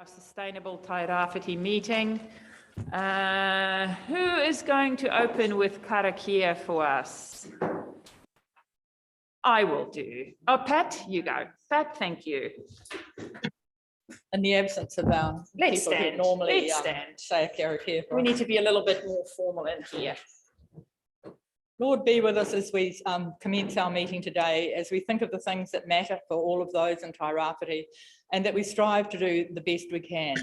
Our Sustainable Tairawhiti meeting. Who is going to open with Karakia for us? I will do. Oh, Pat, you go. Pat, thank you. In the absence of our Let's people stand. who normally Let's stand. say a Karakia. We need to be a little bit more formal in here. Lord, be with us as we commence our meeting today, as we think of the things that matter for all of those in Tairawhiti, and that we strive to do the best we can.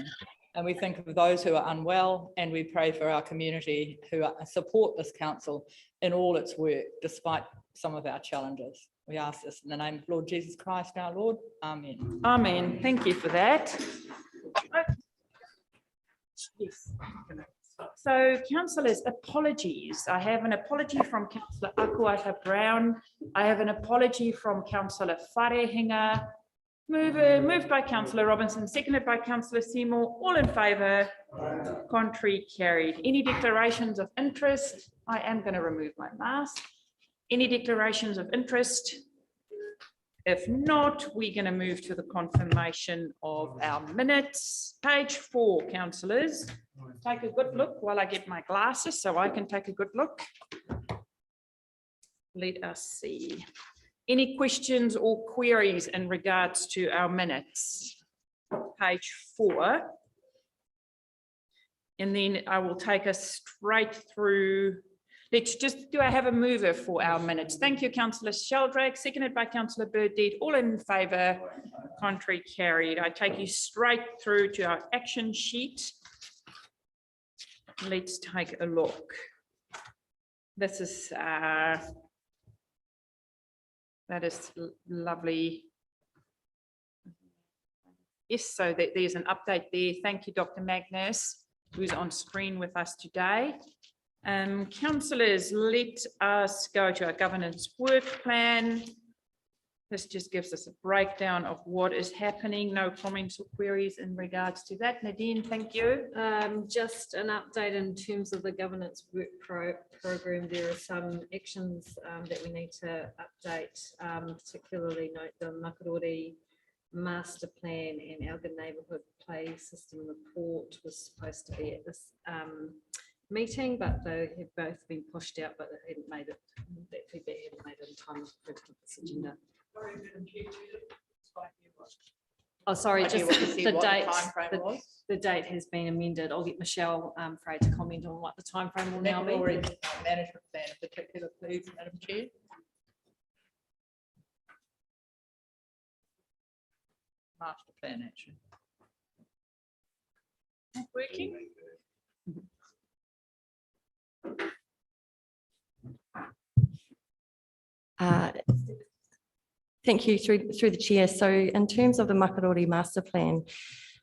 And we think of those who are unwell, and we pray for our community who support this council in all its work, despite some of our challenges. We ask this in the name of Lord Jesus Christ, our Lord. Amen. Amen. Thank you for that. Yes. So, councillors, apologies. I have an apology from Councillor Akuata Brown. I have an apology from Councillor Wharehinga. Moved by Councillor Robinson, seconded by Councillor Seymour. All in favour, contrary, carried. Any declarations of interest? I am going to remove my mask. Any declarations of interest? If not, we're going to move to the confirmation of our minutes. Page 4, councillors. Take a good look while I get my glasses so I can take a good look. Let us see. Any questions or queries in regards to our minutes? Page 4. And then I will take us straight through. Do I have a mover for our minutes? Thank you, Councillor Sheldrake, seconded by Councillor Bird-Deed. All in favour, contrary, carried. I take you straight through to our action sheet. Let's take a look. This is that is lovely. Yes, so there's an update there. Thank you, Dr. Magnus, who's on screen with us today. Councillors, let us go to our governance work plan. This just gives us a breakdown of what is happening. No comments or queries in regards to that. Nadine, thank you. Just an update in terms of the governance work program. There are some actions that we need to update, particularly note the Makarori master plan and our good neighbourhood play system report was supposed to be at this meeting, but they have both been pushed out, but they hadn't made it. That feedback hadn't made it in time for this agenda. Oh, sorry, just the date. The date has been amended. I'll get Michelle Frey to comment on what the time frame will now be. Management plan in particular, please, Madam Chair. Master plan action. Not working. Thank you through the chair. So in terms of the Makarori master plan,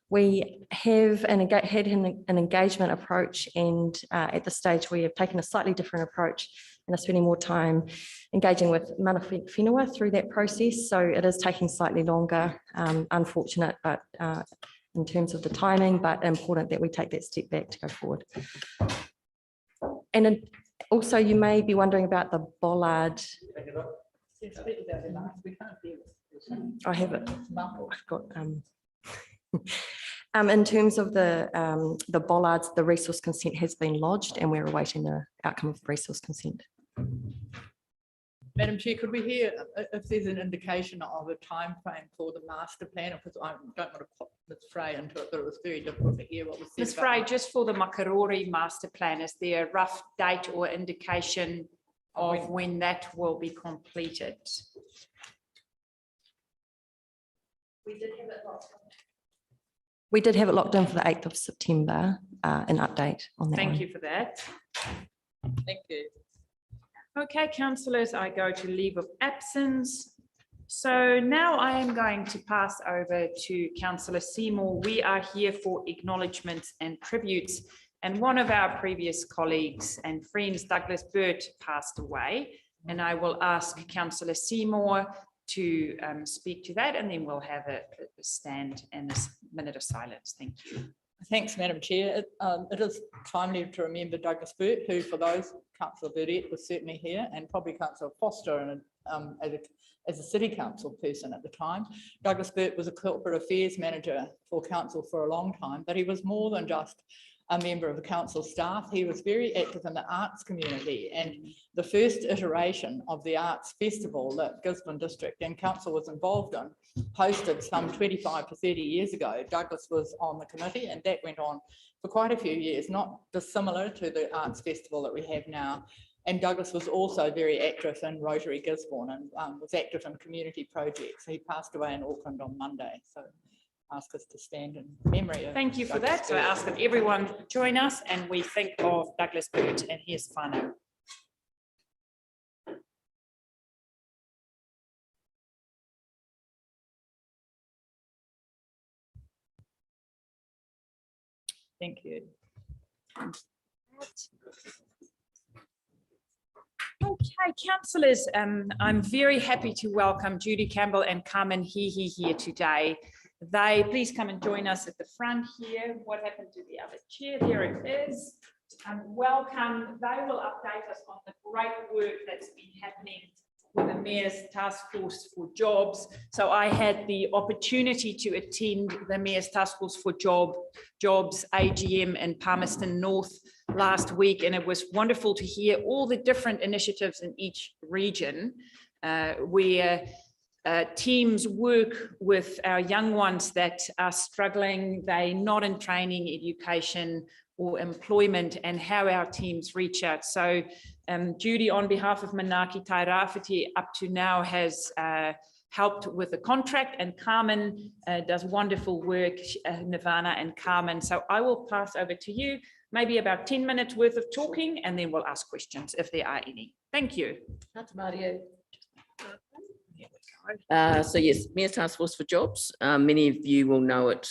we have had an engagement approach, and at this stage we have taken a slightly different approach and are spending more time engaging with mana whenua through that process. So it is taking slightly longer, unfortunate, but in terms of the timing, but important that we take that step back to go forward. And also you may be wondering about the bollard. I have it. I've got, in terms of the bollards, the resource consent has been lodged and we're awaiting the outcome of the resource consent. Madam Chair, could we hear if there's an indication of a time frame for the master plan? Because I don't want to put Ms. Frey into it, but it was very difficult to hear what was said. Ms. Frey, just for the Makarori master plan, is there a rough date or indication of when that will be completed? We did have it locked in for the 8th of September, an update on that. Thank you for that. Thank you. Okay, councillors, I go to leave of absence. So now I am going to pass over to Councillor Seymour. We are here for acknowledgements and tributes. And one of our previous colleagues and friends, Douglas Burt, passed away. And I will ask Councillor Seymour to speak to that, and then we'll have a stand and a minute of silence. Thank you. Thanks, Madam Chair. It is timely to remember Douglas Burt, who, for those, Councillor Burdett was certainly here, and probably Councillor Foster as a city council person at the time. Douglas Burt was a corporate affairs manager for council for a long time, but he was more than just a member of the council staff. He was very active in the arts community, and the first iteration of the arts festival that Gisborne District and council was involved in hosted some 25 to 30 years ago. Douglas was on the committee, and that went on for quite a few years, not dissimilar to the arts festival that we have now. And Douglas was also very active in Rotary Gisborne and was active in community projects. He passed away in Auckland on Monday, so ask us to stand in memory of. Thank you for Douglas that. So I Burt. ask that everyone join us and we think of Douglas Burt and his whānau. Thank you. Okay, councillors, I'm very happy to welcome Judy Campbell and Carmen Hihi here today. Please come and join us at the front here. What happened to the other chair? There it is. Welcome. They will update us on the great work that's been happening with the Mayor's Taskforce for Jobs. So I had the opportunity to attend the Mayor's Taskforce for Jobs AGM in Palmerston North last week, and it was wonderful to hear all the different initiatives in each region where teams work with our young ones that are struggling, they're not in training, education or employment, and how our teams reach out. So Judy, on behalf of Manaaki Tairawhiti, up to now has helped with the contract, and Carmen does wonderful work, Nirvana and Carmen. So I will pass over to you, maybe about 10 minutes worth of talking, and then we'll ask questions if there are any. Thank you. So yes, Mayor's Taskforce for Jobs. Many of you will know it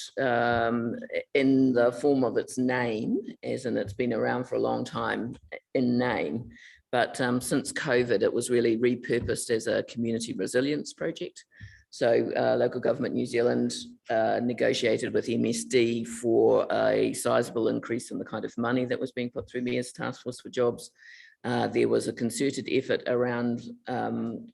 in the form of its name, as in it's been around for a long time in name. But since COVID, it was really repurposed as a community resilience project. So Local Government New Zealand negotiated with MSD for a sizable increase in the kind of money that was being put through Mayor's Taskforce for Jobs. There was a concerted effort around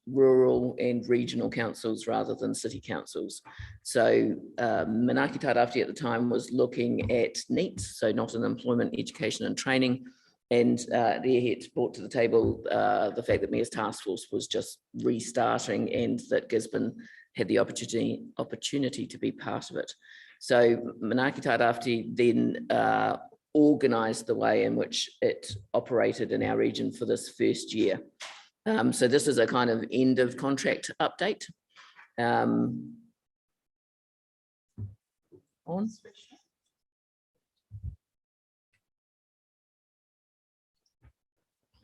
rural and regional councils rather than city councils. So Manaaki Tairawhiti at the time was looking at NEETs, so not in employment, education and training. And there it brought to the table the fact that Mayor's Taskforce was just restarting and that Gisborne had the opportunity to be part of it. So Manaaki Tairawhiti then organised the way in which it operated in our region for this first year. So this is a kind of end of contract update. On.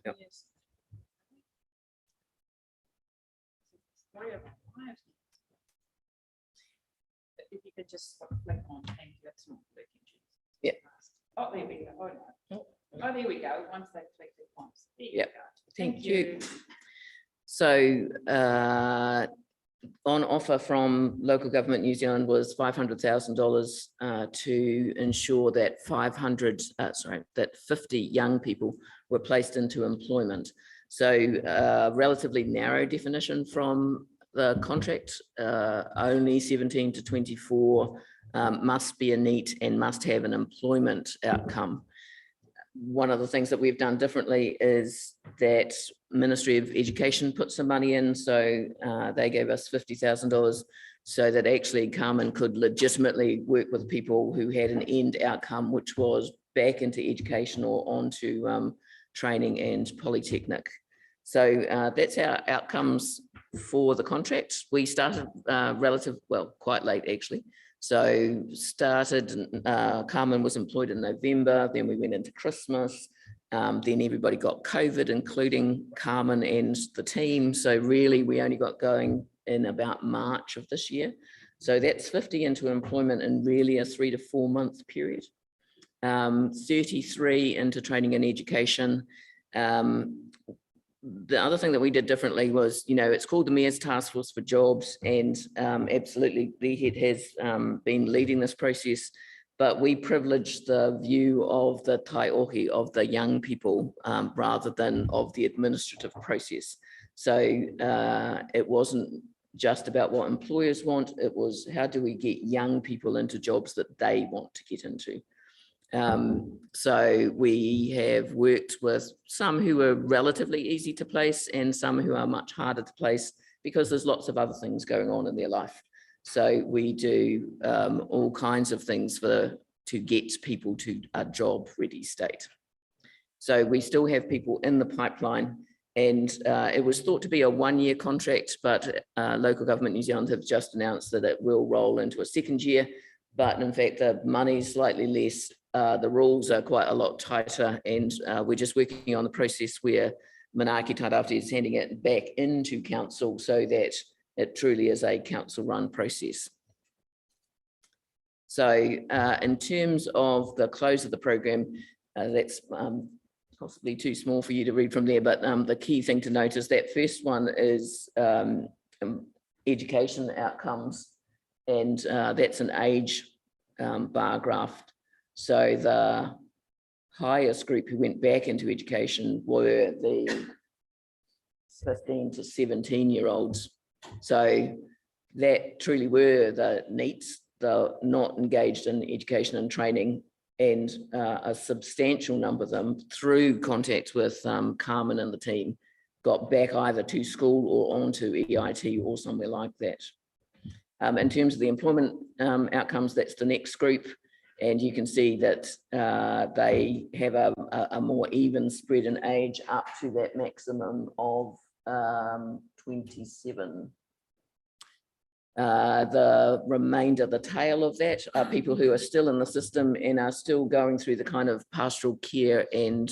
Yep. If you could just click on, thank you, that's not working. Yeah. Oh, there we go. Oh, no. Oh, there we go. Once they click it once. There you Yep. go. Thank you. So on offer from Local Government New Zealand was $500,000 to ensure that 50 young people were placed into employment. So relatively narrow definition from the contract, only 17 to 24 must be a NEET and must have an employment outcome. One of the things that we've done differently is that Ministry of Education put some money in, so they gave us $50,000 so that actually Carmen could legitimately work with people who had an end outcome, which was back into education or onto training and polytechnic. So that's our outcomes for the contract. We started quite late actually. So Carmen was employed in November, then we went into Christmas, then everybody got COVID, including Carmen and the team. So really we only got going in about March of this year. So that's 50 into employment in really a 3 to 4 month period. 33 into training and education. The other thing that we did differently was, it's called the Mayor's Taskforce for Jobs, and absolutely the head has been leading this process, but we privilege the view of the taiohi, of the young people, rather than of the administrative process. So it wasn't just about what employers want, it was how do we get young people into jobs that they want to get into. So we have worked with some who are relatively easy to place and some who are much harder to place because there's lots of other things going on in their life. So we do all kinds of things to get people to a job ready state. So we still have people in the pipeline, and it was thought to be a 1-year contract, but Local Government New Zealand have just announced that it will roll into a 2nd year. But in fact, the money's slightly less. The rules are quite a lot tighter, and we're just working on the process where Manaaki Tairawhiti is handing it back into council so that it truly is a council-run process. So in terms of the close of the program, that's possibly too small for you to read from there, but the key thing to note is that first one is education outcomes, and that's an age bar graph. So the highest group who went back into education were the 15 to 17-year-olds. So that truly were the NEETs, the not engaged in education and training, and a substantial number of them, through contact with Carmen and the team, got back either to school or onto EIT or somewhere like that. In terms of the employment outcomes, that's the next group. And you can see that they have a more even spread in age up to that maximum of 27. The remainder, the tail of that, are people who are still in the system and are still going through the kind of pastoral care and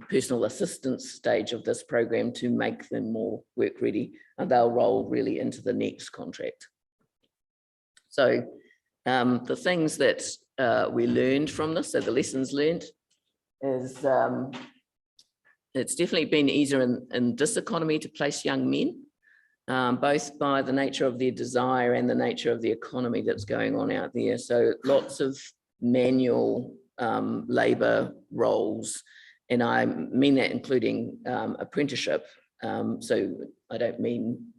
personal assistance stage of this program to make them more work ready, and they'll roll really into the next contract. So the things that we learned from this, so the lessons learned, is it's definitely been easier in this economy to place young men, both by the nature of their desire and the nature of the economy that's going on out there. So lots of manual labour roles, and I mean that including apprenticeship. So I don't mean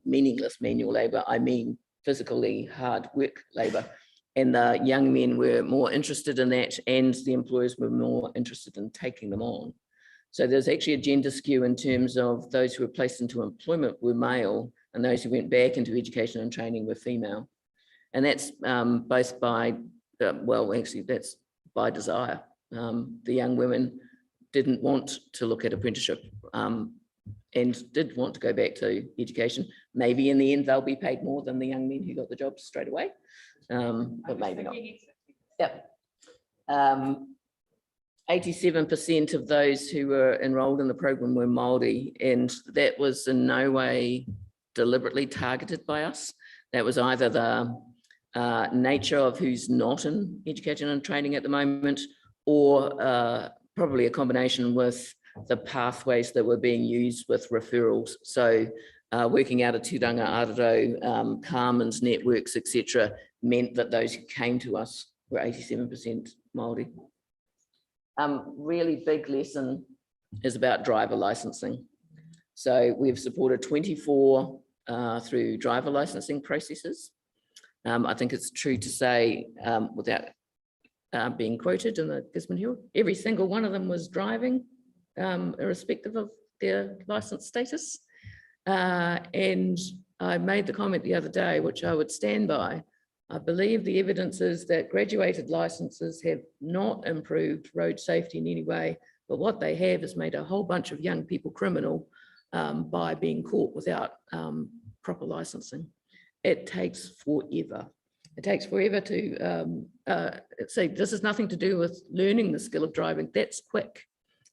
meaningless manual labour, I mean physically hard work labour. And the young men were more interested in that, and the employers were more interested in taking them on. So there's actually a gender skew in terms of those who were placed into employment were male, and those who went back into education and training were female. And that's both by, well, actually that's by desire. The young women didn't want to look at apprenticeship and did want to go back to education. Maybe in the end they'll be paid more than the young men who got the jobs straight away, but maybe not. Yep. 87% of those who were enrolled in the program were Māori, and that was in no way deliberately targeted by us. That was either the nature of who's not in education and training at the moment, or probably a combination with the pathways that were being used with referrals. So working out of Tūranga Araro, Carmen's networks, etc., meant that those who came to us were 87% Māori. Really big lesson is about driver licensing. So we've supported 24 through driver licensing processes. I think it's true to say, without being quoted in the Gisborne Herald, every single one of them was driving, irrespective of their license status. And I made the comment the other day, which I would stand by. I believe the evidence is that graduated licenses have not improved road safety in any way, but what they have is made a whole bunch of young people criminal by being caught without proper licensing. It takes forever. It takes forever to say this has nothing to do with learning the skill of driving. That's quick.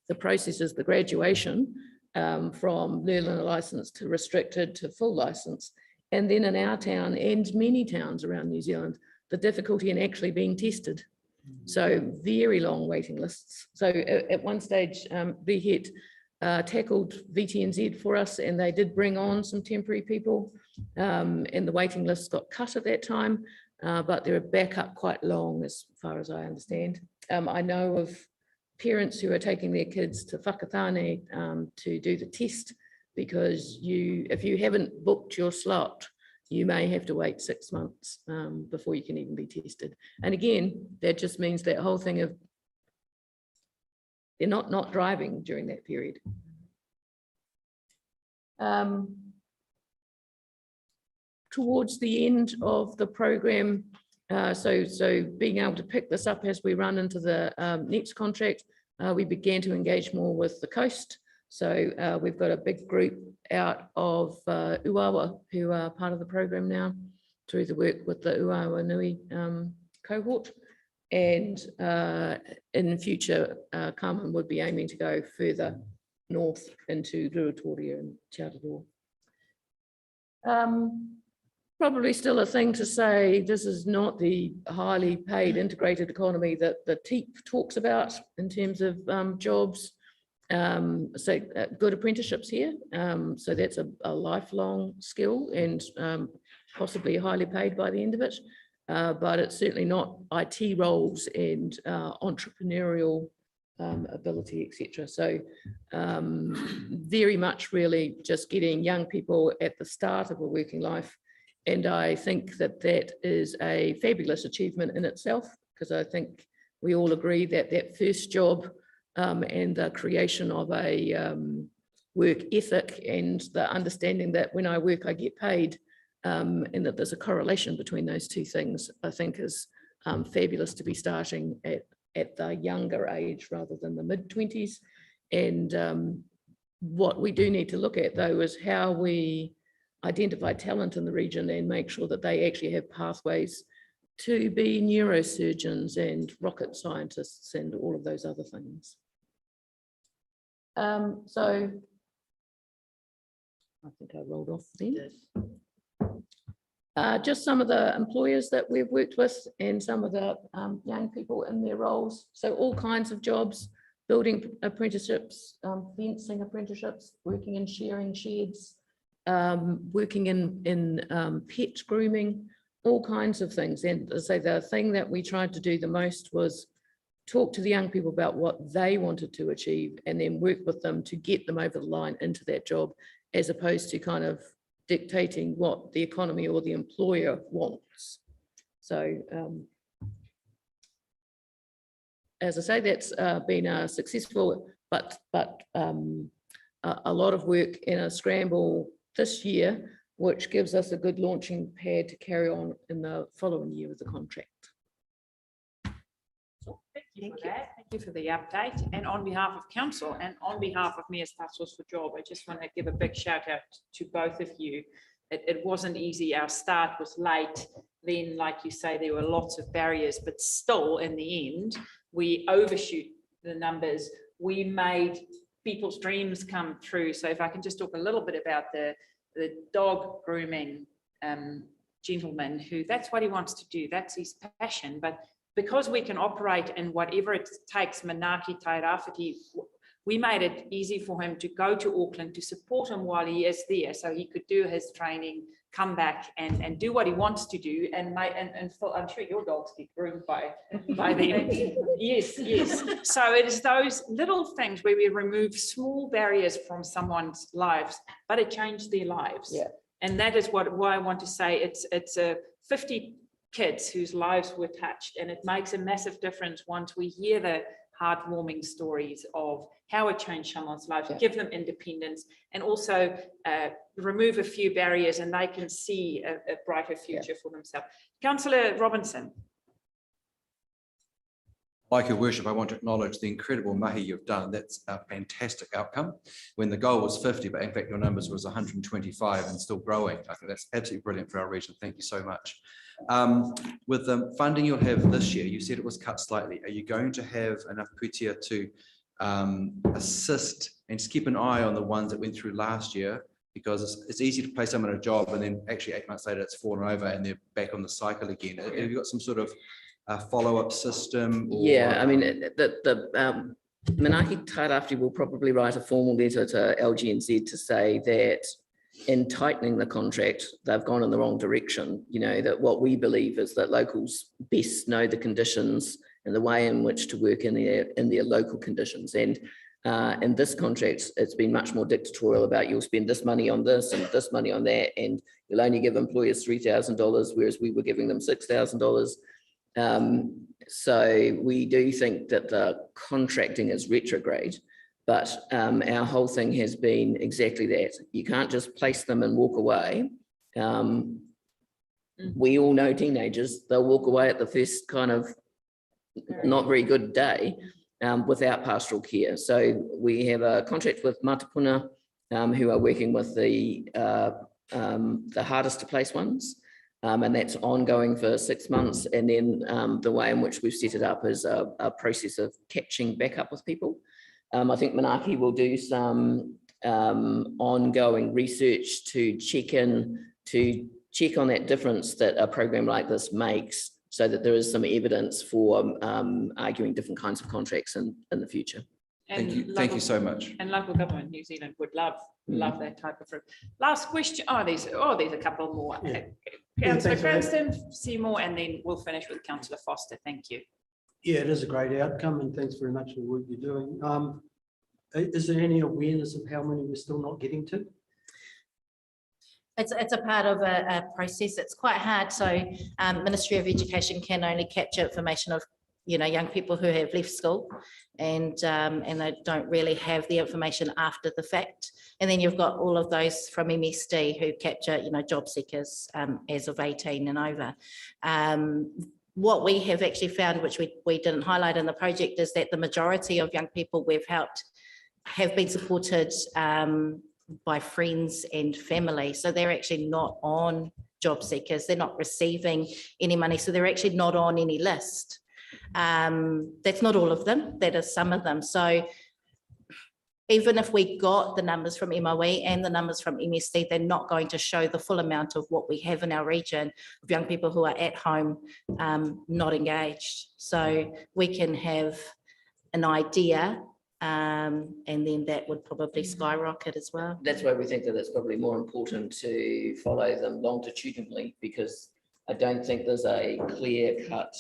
The process is the graduation from learning a license to restricted to full license. And then in our town and many towns around New Zealand, the difficulty in actually being tested. So very long waiting lists. So at one stage, VHET tackled VTNZ for us, and they did bring on some temporary people, and the waiting lists got cut at that time, but they're back up quite long as far as I understand. I know of parents who are taking their kids to Whakatane to do the test because if you haven't booked your slot, you may have to wait 6 months before you can even be tested. And again, that just means that whole thing of they're not driving during that period. Towards the end of the program, so being able to pick this up as we run into the next contract, we began to engage more with the coast. So we've got a big group out of Uawa who are part of the program now through the work with the Uawa Nui cohort. And in future, Carmen would be aiming to go further north into Ruatoria and Chautaroa. Probably still a thing to say, this is not the highly paid integrated economy that the TEEP talks about in terms of jobs. So good apprenticeships here. So that's a lifelong skill and possibly highly paid by the end of it. But it's certainly not IT roles and entrepreneurial ability, etc. So very much really just getting young people at the start of a working life. And I think that that is a fabulous achievement in itself, because I think we all agree that that first job and the creation of a work ethic and the understanding that when I work, I get paid, and that there's a correlation between those two things, I think is fabulous to be starting at the younger age rather than the mid-20s. And what we do need to look at, though, is how we identify talent in the region and make sure that they actually have pathways to be neurosurgeons and rocket scientists and all of those other things. So I think I rolled off then. Just some of the employers that we've worked with and some of the young people in their roles. So all kinds of jobs, building apprenticeships, fencing apprenticeships, working in sharing sheds, working in pet grooming, all kinds of things. And as I say, the thing that we tried to do the most was talk to the young people about what they wanted to achieve and then work with them to get them over the line into that job, as opposed to kind of dictating what the economy or the employer wants. So as I say, that's been successful, but a lot of work in a scramble this year, which gives us a good launching pad to carry on in the following year with the contract. Thank you for that. Thank you for the update. And on behalf of council and on behalf of me as Taskforce for Job, I just want to give a big shout out to both of you. It wasn't easy. Our start was late. Then, like you say, there were lots of barriers, but still in the end, we overshoot the numbers. We made people's dreams come true. So if I can just talk a little bit about the dog grooming gentleman who that's what he wants to do. That's his passion. But because we can operate in whatever it takes, Manaaki, Tairawhiti, we made it easy for him to go to Auckland to support him while he is there, so he could do his training, come back and do what he wants to do. And Phil, I'm sure your dogs get groomed by them. Yes. So it is those little things where we remove small barriers from someone's lives, but it changed their lives. Yeah. And that is why I want to say it's a 50 kids whose lives were touched, and it makes a massive difference once we hear the heartwarming stories of how it changed someone's life, give them independence, and also remove a few barriers, and they can see a brighter future for themselves. Councillor Robinson. Like your worship, I want to acknowledge the incredible mahi you've done. That's a fantastic outcome. When the goal was 50, but in fact your numbers was 125 and still growing. I think that's absolutely brilliant for our region. Thank you so much. With the funding you'll have this year, you said it was cut slightly. Are you going to have enough kutia to assist and just keep an eye on the ones that went through last year? Because it's easy to place someone in a job and then actually 8 months later it's fallen over and they're back on the cycle again. Have you got some sort of follow-up system? Or... Yeah, I mean, the Manaaki Tairawhiti will probably write a formal letter to LGNZ to say that in tightening the contract, they've gone in the wrong direction. You know, that what we believe is that locals best know the conditions and the way in which to work in their local conditions. And In this contract, it's been much more dictatorial about you'll spend this money on this and this money on that, and you'll only give employers $3,000, whereas we were giving them $6,000. So we do think that the contracting is retrograde, but our whole thing has been exactly that. You can't just place them and walk away. We all know teenagers, they'll walk away at the first kind of not very good day without pastoral care. So we have a contract with Matapuna who are working with the hardest to place ones. And that's ongoing for 6 months. And then the way in which we've set it up is a process of catching back up with people. I think Manaki will do some ongoing research to check on that difference that a program like this makes, so that there is some evidence for arguing different kinds of contracts in the future. Thank you. Thank you so much. And local government New Zealand would love that type of. Last question. There's a couple more. Yeah. Councillor thanks for that. Cranston, Seymour, and then we'll finish with Councillor Foster. Thank you. Yeah, it is a great outcome, and thanks very much for the work you're doing. Is there any awareness of how many we're still not getting to? It's a part of a process. It's quite hard. So Ministry of Education can only capture information of, young people who have left school, and they don't really have the information after the fact. And then you've got all of those from MSD who capture, job seekers as of 18 and over. What we have actually found, which we didn't highlight in the project, is that the majority of young people we've helped have been supported by friends and family. So they're actually not on job seekers. They're not receiving any money. So they're actually not on any list. That's not all of them. That is some of them. So even if we got the numbers from MOE and the numbers from MSD, they're not going to show the full amount of what we have in our region of young people who are at home, not engaged. So we can have an idea, and then that would probably skyrocket as well. That's why we think that it's probably more important to follow them longitudinally, because I don't think there's a clear-cut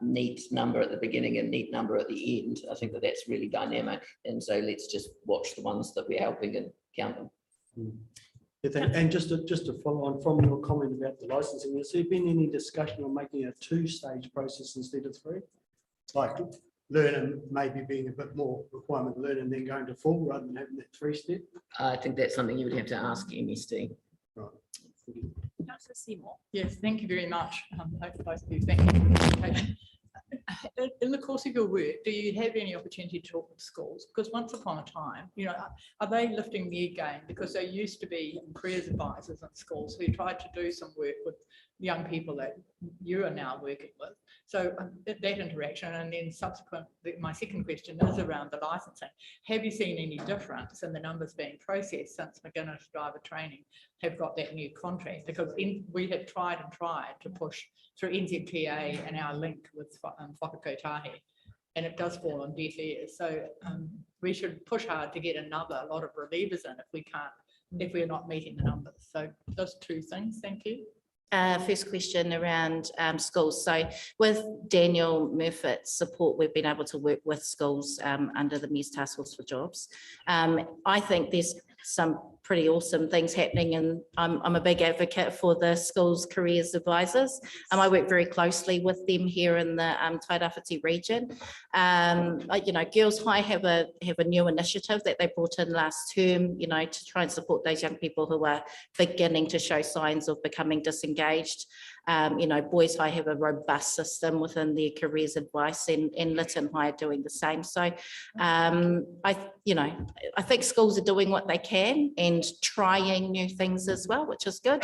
neat number at the beginning and neat number at the end. I think that that's really dynamic, and so let's just watch the ones that we're helping and count them. And just to follow on from your comment about the licensing, has there been any discussion on making a 2-stage process instead of 3? Like learn maybe being a bit more requirement learn and then going to full rather than having that 3-step? I think that's something you would have to ask MSD. Right. Councillor Seymour. Yes, thank you very much. Both of you, thank you. In the course of your work, do you have any opportunity to talk with schools? Because once upon a time, are they lifting their game? Because there used to be careers advisors in schools who tried to do some work with young people that you are now working with. So that interaction, and then my second question is around the licensing. Have you seen any difference in the numbers being processed since McGuinness driver training have got that new contract? Because we have tried to push through NZTA and our link with Whakakotahi, and it does fall on deaf ears. So we should push hard to get a lot of relievers in if we're not meeting the numbers. So those 2 things, thank you. First question around schools. So with Daniel Murfitt's support, we've been able to work with schools under the Mayor's Taskforce for Jobs. I think there's some pretty awesome things happening, and I'm a big advocate for the schools careers advisors. I work very closely with them here in the Tairawhiti region. Girls High have a new initiative that they brought in last term, to try and support those young people who are beginning to show signs of becoming disengaged. Boys High have a robust system within their careers advice, and Lytton High are doing the same. So I think schools are doing what they can and trying new things as well, which is good.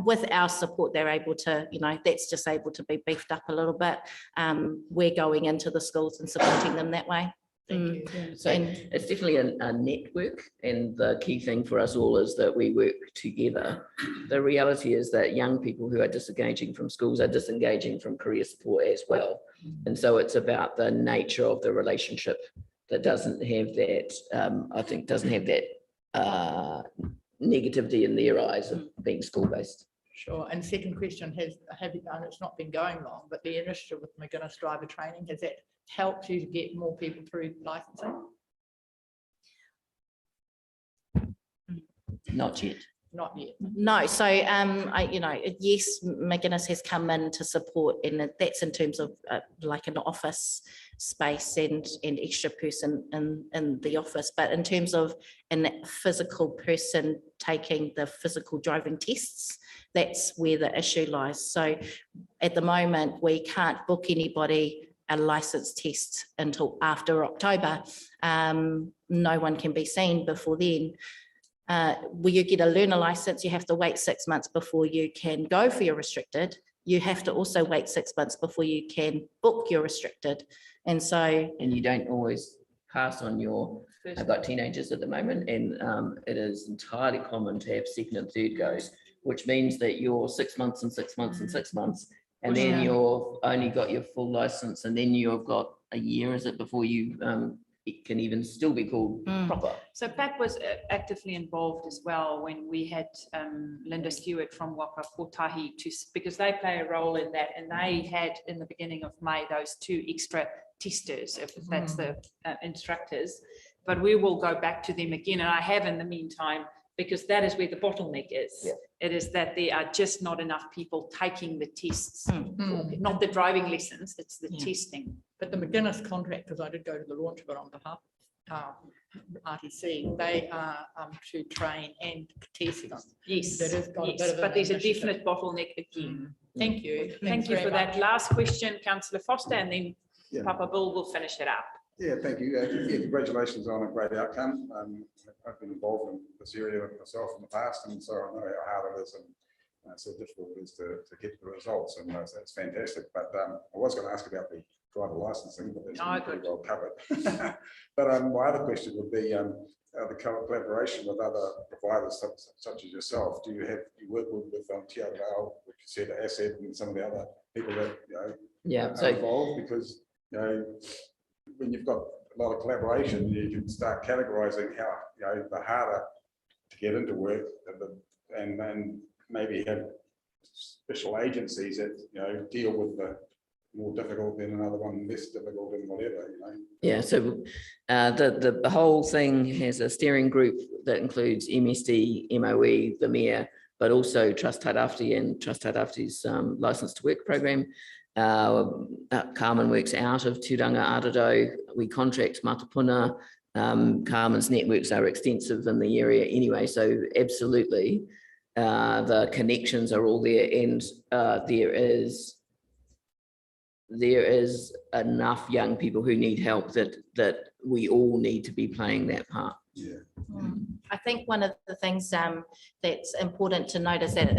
With our support, they're able to, that's just able to be beefed up a little bit. We're going into the schools and supporting them that way. Thank you. So it's definitely a network, and the key thing for us all is that we work together. The reality is that young people who are disengaging from schools are disengaging from career support as well. And so it's about the nature of the relationship that doesn't have that, negativity in their eyes of being school-based. Sure. And second question, it's not been going long, but the initiative with McGuinness driver training, has that helped you to get more people through licensing? Not yet. Not yet. No, so, yes, McGuinness has come in to support, and that's in terms of like an office space and extra person in the office. But in terms of a physical person taking the physical driving tests, that's where the issue lies. So at the moment, we can't book anybody a license test until after October. No one can be seen before then. Will you get a learner license? You have to wait 6 months before you can go for your restricted. You have to also wait 6 months before you can book your restricted. And so. And you don't always pass on your, I've got teenagers at the moment, and it is entirely common to have second and third goes, which means that you're 6 months and 6 months and 6 months. And then you've only got your full license, and then you've got a year, is it, before you it can even still be called proper. So Pat was actively involved as well when we had Linda Stewart from Waka Kotahi because they play a role in that, and they had in the beginning of May those 2 extra testers, if that's the instructors. But we will go back to them again, and I have in the meantime, because that is where the bottleneck is. Yeah. It is that there are just not enough people taking the tests, not the driving lessons, it's the testing. But the McGuinness contract, because I did go to the launch of it on behalf of RTC, they are to train and test them. Yes, That has got a bit of but an there's a initiative. definite bottleneck again. Thank you. Thank you for that last question, Councillor Foster, and then Yeah. Papa Bill will finish it up. Yeah, thank you. Yeah, congratulations on a great outcome. I've been involved in this area myself in the past, and so I know how hard it is and so difficult it is to get the results, and it's fantastic. But I was going to ask about the driver licensing, but that's been pretty well covered. But my other question would be the collaboration with other providers such as yourself. Do you work with TRMP, which you said Asset, and some of the other people that are involved? Because when you've got a lot of collaboration, you can start categorizing how the harder to get into work, and then maybe have special agencies that deal with the more difficult than another one, less difficult and whatever. Yeah, so the whole thing has a steering group that includes MSD, MOE, the Mayor, but also Trust Tairawhiti and Trust Tairawhiti's License to Work program. Carmen works out of Turanga Arado. We contract Matapuna. Carmen's networks are extensive in the area anyway, so absolutely the connections are all there, and there is enough young people who need help that we all need to be playing that part. Yeah. I think one of the things that's important to note is that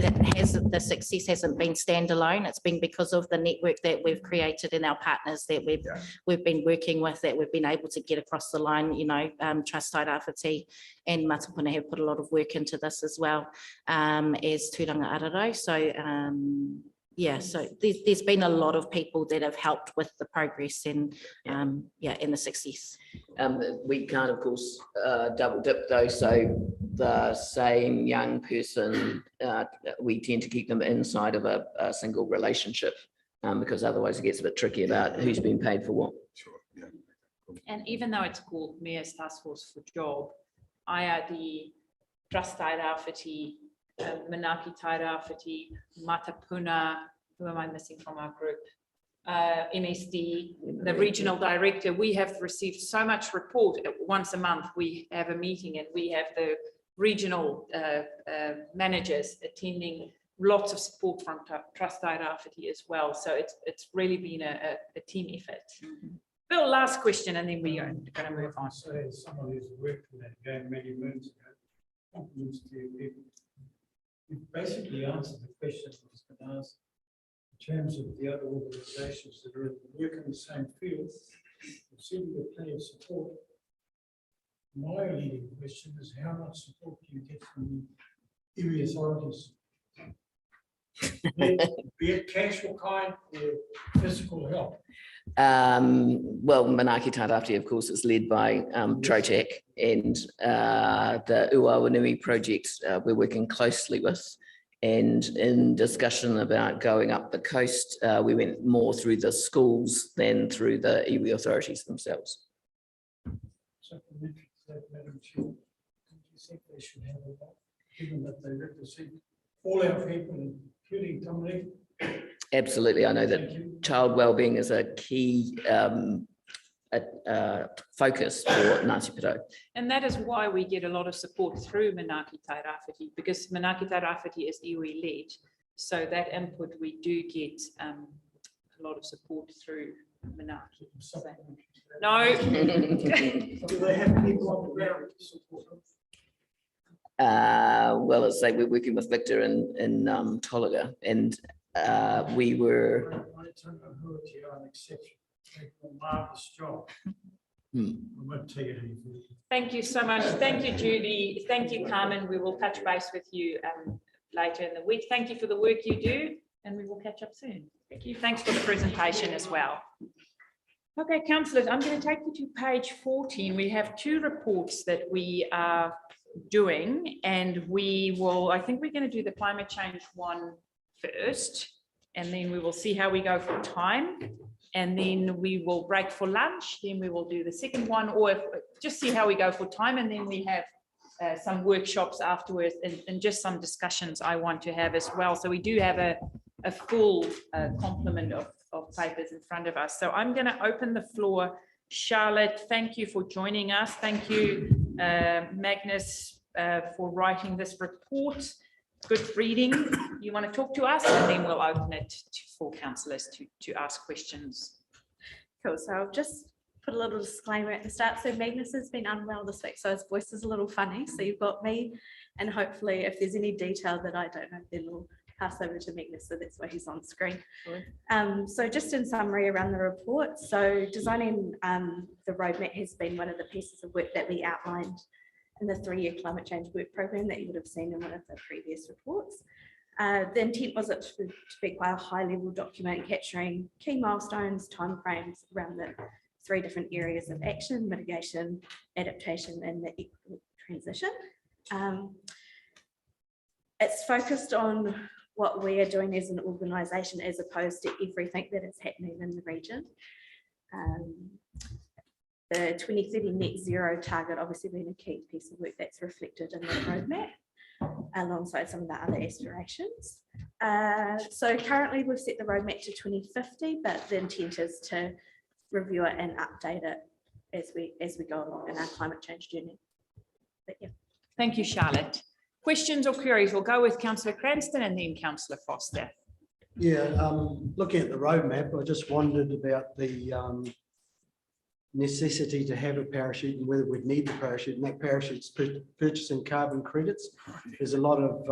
the success hasn't been standalone. It's been because of the network that we've created and our partners that we've been working with, that we've been able to get across the line. Trust Tairawhiti and Matapuna have put a lot of work into this as well as Turanga Araro. So so there's been a lot of people that have helped with the progress and and the success. We can't, of course, double dip though. So the same young person, we tend to keep them inside of a single relationship because otherwise it gets a bit tricky about who's been paid for what. Sure. Yeah. And even though it's called Mayor's Taskforce for Job, IRD, Trust Tairawhiti, Manaki Tairawhiti, Matapuna, who am I missing from our group? MSD, the regional director, we have received so much report. Once a month we have a meeting and we have the regional managers attending, lots of support from Trust Tairawhiti as well. So it's really been a team effort. Bill, last question, and then we are going to move on. So as someone who's worked in that game many moons ago, compliments to you. You basically answered the question that was been asked in terms of the other organisations that are working in the same field. You seem to get plenty of support. My leading question is, how much support do you get from the area authorities? Be it cash or kind or physical help. Well, Manaki Tairawhiti, of course, is led by Trotek, and the Uawanui project we're working closely with. And in discussion about going up the coast, we went more through the schools than through the iwi authorities themselves. Supplementary to that, Madam Chair, do you think they should have a lot? given that they represent all our people, including Tamari. Absolutely. I know that Thank you. child wellbeing is a key focus for Ngāti Porou. And that is why we get a lot of support through Manaaki Tairawhiti, because Manaaki Tairawhiti is iwi led. So that input, we do get a lot of support through Manaaki. So, no. Do they have people on the ground to support them? Well, let's say we're working with Victor in Tolaga, and we were. I don't know who it's here, an exception. They do a marvelous job. Hmm. I won't tell you anything. Thank you so much. Thank you, Judy. Thank you, Carmen. We will touch base with you later in the week. Thank you for the work you do, and we will catch up soon. Thank you. Thanks for the presentation as well. Okay, councillors, I'm going to take you to page 14. We have 2 reports that we are doing, and we will, I think we're going to do the climate change one first, and then we will see how we go for time. And then we will break for lunch. Then we will do the second one, or just see how we go for time. And then we have some workshops afterwards, and just some discussions I want to have as well. So we do have a full complement of papers in front of us. So I'm going to open the floor. Charlotte, thank you for joining us. Thank you, Magnus, for writing this report. Good reading. You want to talk to us, and then we'll open it for councillors to ask questions. Cool, so I'll just put a little disclaimer at the start. So Magnus has been unwell this week, so his voice is a little funny. So you've got me, and hopefully if there's any detail that I don't know, then we'll pass over to Magnus, so that's why he's on screen. So just in summary around the report, so designing the roadmap has been one of the pieces of work that we outlined in the 3-year climate change work program that you would have seen in one of the previous reports. The intent was it to be quite a high-level document capturing key milestones, timeframes around the 3 different areas of action: mitigation, adaptation, and the equitable transition. It's focused on what we are doing as an organisation, as opposed to everything that is happening in the region. The 2030 net zero target obviously being a key piece of work that's reflected in the roadmap, alongside some of the other aspirations. So currently we've set the roadmap to 2050, but the intent is to review it and update it as we go along in our climate change journey. But yeah. Thank you, Charlotte. Questions or queries? We'll go with Councillor Cranston and then Councillor Foster. Yeah, looking at the roadmap, I just wondered about the necessity to have a parachute and whether we'd need the parachute, and that parachute's purchasing carbon credits. There's a lot of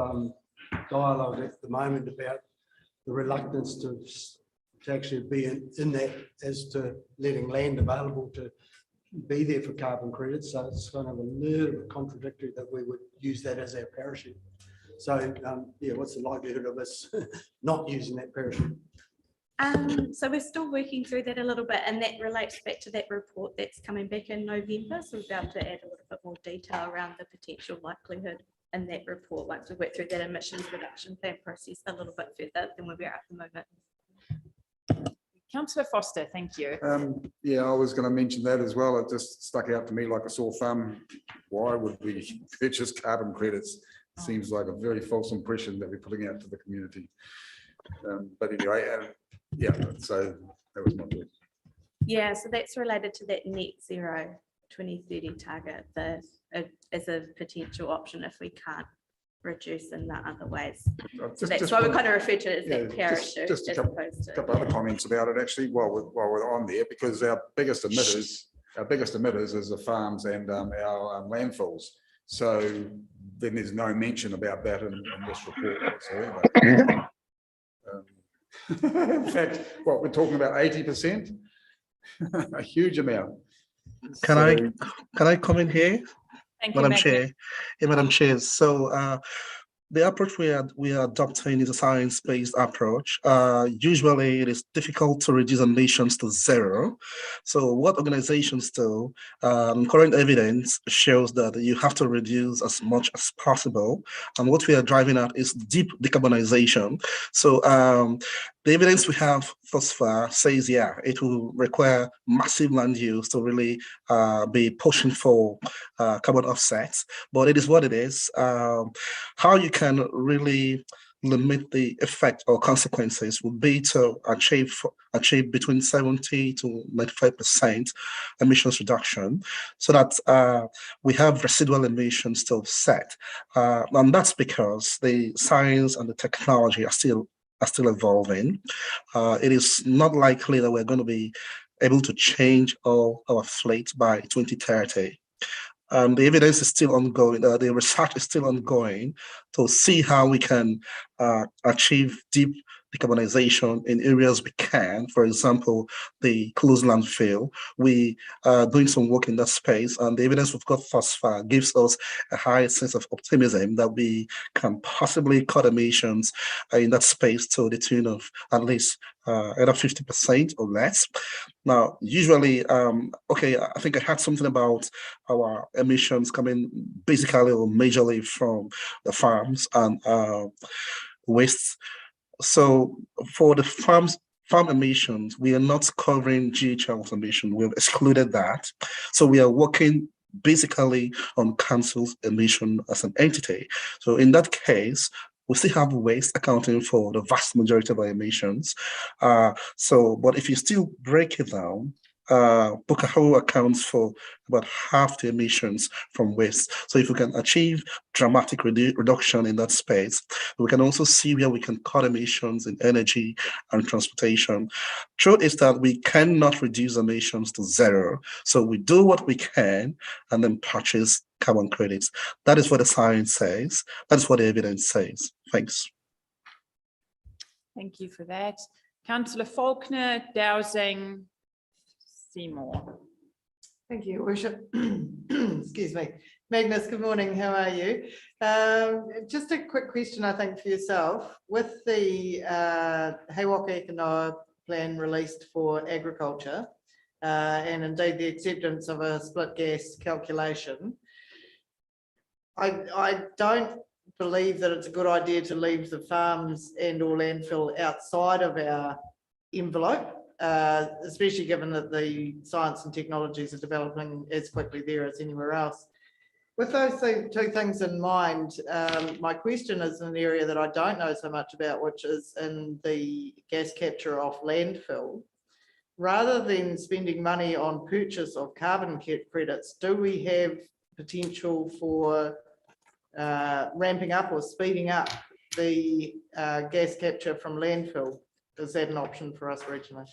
dialogue at the moment about the reluctance to actually be in that, as to letting land available to be there for carbon credits. So it's kind of a little bit contradictory that we would use that as our parachute. So yeah, what's the likelihood of us not using that parachute? So we're still working through that a little bit, and that relates back to that report that's coming back in November. So we'll be able to add a little bit more detail around the potential likelihood in that report once we work through that emissions reduction plan process a little bit further than where we are at the moment. Councillor Foster, thank you. Yeah, I was going to mention that as well. It just stuck out to me like a sore thumb. Why would we purchase carbon credits? Seems like a very false impression that we're putting out to the community. But anyway, yeah, so that was my point. Yeah, so that's related to that net zero 2030 target, as a potential option if we can't reduce in the other ways. So that's why we kind of refer to it as that parachute. Just a couple other comments about it actually while we're on there, because our biggest emitters is the farms and our landfills. So then there's no mention about that in this report whatsoever. In fact, what we're talking about 80%, a huge amount. Can I come in here? Thank you, Madam Chair. Yeah, Madam Chair. So the approach we are adopting is a science-based approach. Usually it is difficult to reduce emissions to zero. So what organizations do, current evidence shows that you have to reduce as much as possible. And what we are driving at is deep decarbonization. So the evidence we have thus far says, yeah, it will require massive land use to really be pushing for carbon offsets, but it is what it is. How you can really limit the effect or consequences would be to achieve between 70 to 95% emissions reduction, so that we have residual emissions to offset. And that's because the science and the technology are still evolving. It is not likely that we're going to be able to change all our fleet by 2030. The evidence is still ongoing. The research is still ongoing to see how we can achieve deep decarbonization in areas we can. For example, the closed landfill. We are doing some work in that space, and the evidence we've got thus far gives us a high sense of optimism that we can possibly cut emissions in that space to the tune of at least either 50% or less. Now, usually, okay, I think I had something about our emissions coming basically or majorly from the farms and wastes. So for the farm emissions, we are not covering GHL emission. We've excluded that. So we are working basically on council's emission as an entity. So in that case, we still have waste accounting for the vast majority of our emissions. But if you still break it down, Pukahau accounts for about half the emissions from waste. So if we can achieve dramatic reduction in that space, we can also see where we can cut emissions in energy and transportation. Truth is that we cannot reduce emissions to zero. So we do what we can and then purchase carbon credits. That is what the science says. That's what the evidence says. Thanks. Thank you for that. Councillor Faulkner, Dowsing, Seymour. Thank you, Worship. Excuse me. Magnus, good morning. How are you? Just a quick question, I think, for yourself. With the Hewaka Ekanoa plan released for agriculture, and indeed the acceptance of a split gas calculation, I don't believe that it's a good idea to leave the farms and or landfill outside of our envelope. Especially given that the science and technologies are developing as quickly there as anywhere else. With those two things in mind, my question is in an area that I don't know so much about, which is in the gas capture off landfill. Rather than spending money on purchase of carbon credits, do we have potential for ramping up or speeding up the gas capture from landfill? Is that an option for us regionally?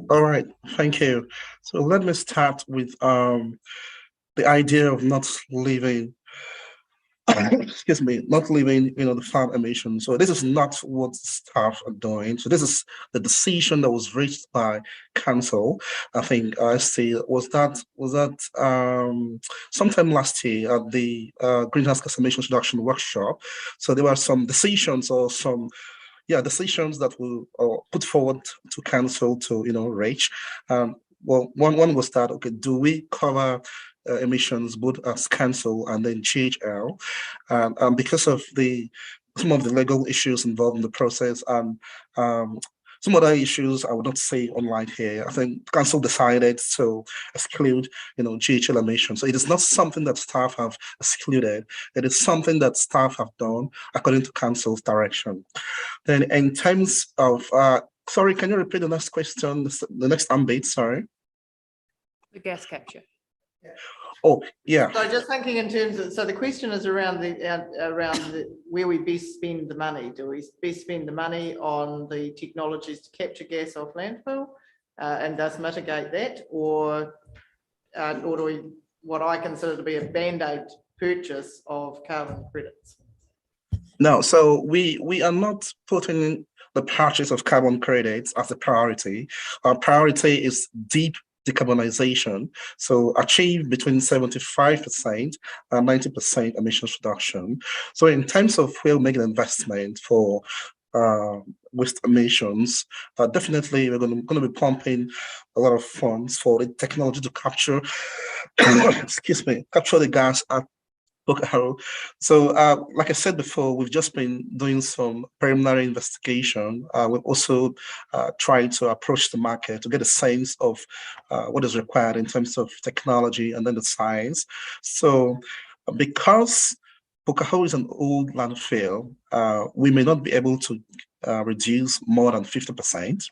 All right, thank you. So let me start with the idea of not leaving, excuse me, not leaving, the farm emissions. So this is not what staff are doing. So this is the decision that was reached by council. I think was that sometime last year at the greenhouse gas emissions reduction workshop. So there were some decisions or some decisions that will put forward to council to reach. Well, one was that, okay, do we cover emissions both as council and then GHL? Because of some of the legal issues involved in the process and some other issues I would not say online here, I think council decided to exclude GHL emissions. So it is not something that staff have excluded. It is something that staff have done according to council's direction. Then in terms of sorry, can you repeat the next question, the next ambit, sorry? The gas capture. Oh, yeah. So just thinking in terms of, so the question is around where we best spend the money. Do we best spend the money on the technologies to capture gas off landfill and thus mitigate that, or do we, what I consider to be a band-aid purchase of carbon credits? No, so we are not putting the purchase of carbon credits as a priority. Our priority is deep decarbonization, so achieve between 75% and 90% emissions reduction. So in terms of where we make an investment for waste emissions, definitely we're going to be pumping a lot of funds for the technology to capture, excuse me, capture the gas at Pukahau. So, like I said before, we've just been doing some preliminary investigation. We've also tried to approach the market to get a sense of what is required in terms of technology and then the size. So, because Pukahau is an old landfill, we may not be able to reduce more than 50%.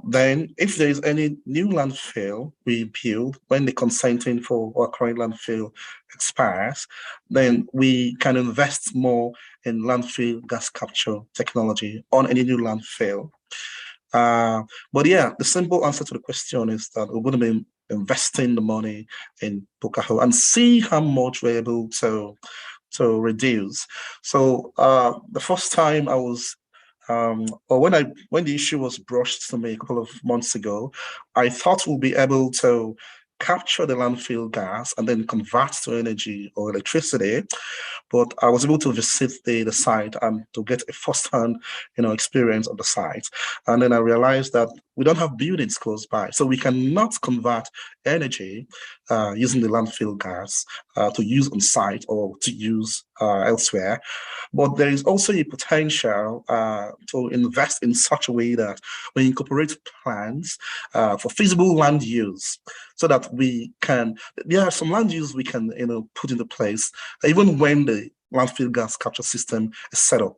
Then if there is any new landfill we build when the consenting for our current landfill expires, then we can invest more in landfill gas capture technology on any new landfill. But yeah, the simple answer to the question is that we're going to be investing the money in Pukahau and see how much we're able to reduce. So the first time I was or when the issue was brushed to me a couple of months ago, I thought we'll be able to capture the landfill gas and then convert to energy or electricity. But I was able to visit the site and to get a first-hand, experience of the site. And then I realized that we don't have buildings close by, so we cannot convert energy using the landfill gas to use on site or to use elsewhere. But there is also a potential to invest in such a way that we incorporate plans for feasible land use, so that there are some land use we can put into place even when the landfill gas capture system is set up.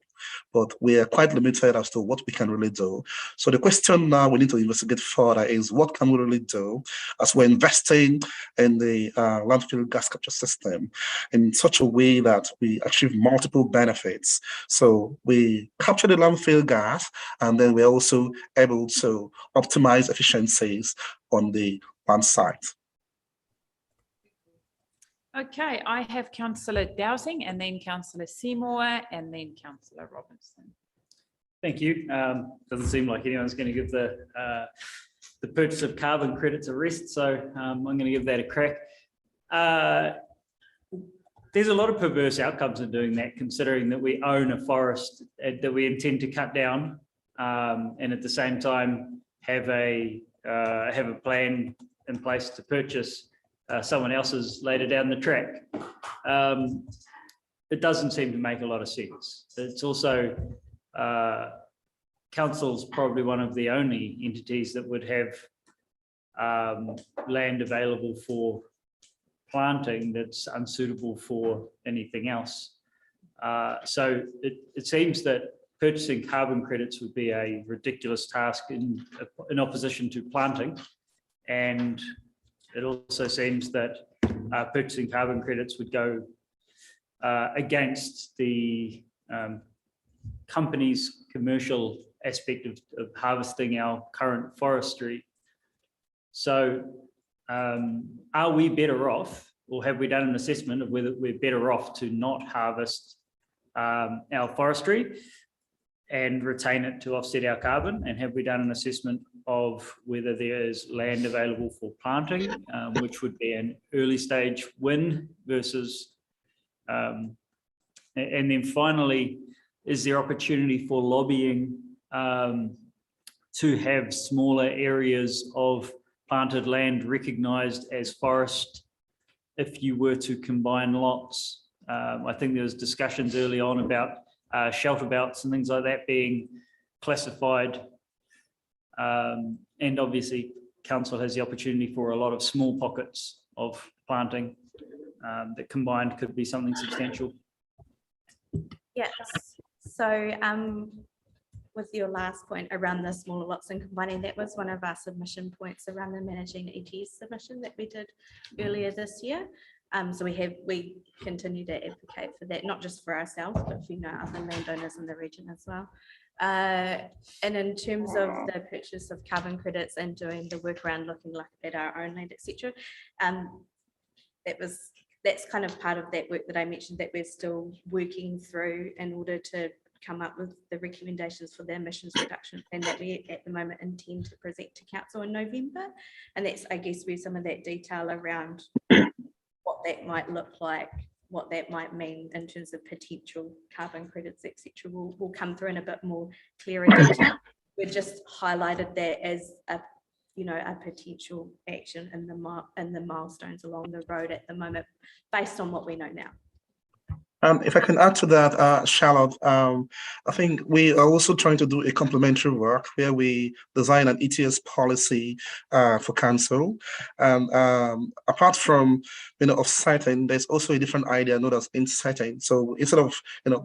But we are quite limited as to what we can really do. So the question now we need to investigate further is, what can we really do as we're investing in the landfill gas capture system in such a way that we achieve multiple benefits. So we capture the landfill gas, and then we're also able to optimize efficiencies on the land site. Okay, I have Councillor Dowsing and then Councillor Seymour and then Councillor Robinson. Thank you. Doesn't seem like anyone's going to give the purchase of carbon credits a rest, so I'm going to give that a crack. There's a lot of perverse outcomes in doing that, considering that we own a forest that we intend to cut down, and at the same time have a plan in place to purchase someone else's later down the track. It doesn't seem to make a lot of sense. It's also, council's probably one of the only entities that would have land available for planting that's unsuitable for anything else. So it seems that purchasing carbon credits would be a ridiculous task in opposition to planting. And it also seems that purchasing carbon credits would go against the company's commercial aspect of harvesting our current forestry. So are we better off, or have we done an assessment of whether we're better off to not harvest our forestry and retain it to offset our carbon? And have we done an assessment of whether there is land available for planting, which would be an early stage win versus, and then finally, is there opportunity for lobbying to have smaller areas of planted land recognised as forest if you were to combine lots? I think there was discussions early on about shelter belts and things like that being classified. And obviously council has the opportunity for a lot of small pockets of planting that combined could be something substantial. Yes, so with your last point around the smaller lots and combining, that was one of our submission points around the managing ETS submission that we did earlier this year. So we continue to advocate for that, not just for ourselves, but for other landowners in the region as well. And in terms of the purchase of carbon credits and doing the work around looking at our own land, etc., that's kind of part of that work that I mentioned that we're still working through in order to come up with the recommendations for the emissions reduction plan that we at the moment intend to present to council in November. And that's, I guess, where some of that detail around what that might look like, what that might mean in terms of potential carbon credits, etc., will come through in a bit more clearer detail. We've just highlighted that as a potential action in the milestones along the road at the moment, based on what we know now. If I can add to that, Charlotte, I think we are also trying to do a complementary work where we design an ETS policy for council. And apart from offsetting, there's also a different idea known as insetting. So instead of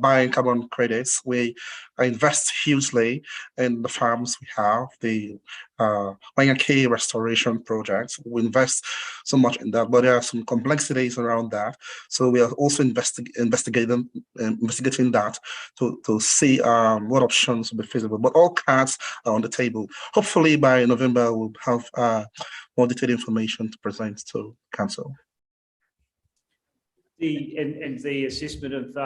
buying carbon credits, we invest hugely in the farms we have, the Waiaki restoration projects. We invest so much in that, but there are some complexities around that. So we are also investigating that to see what options will be feasible. But all cards are on the table. Hopefully by November we'll have more detailed information to present to council. The assessment of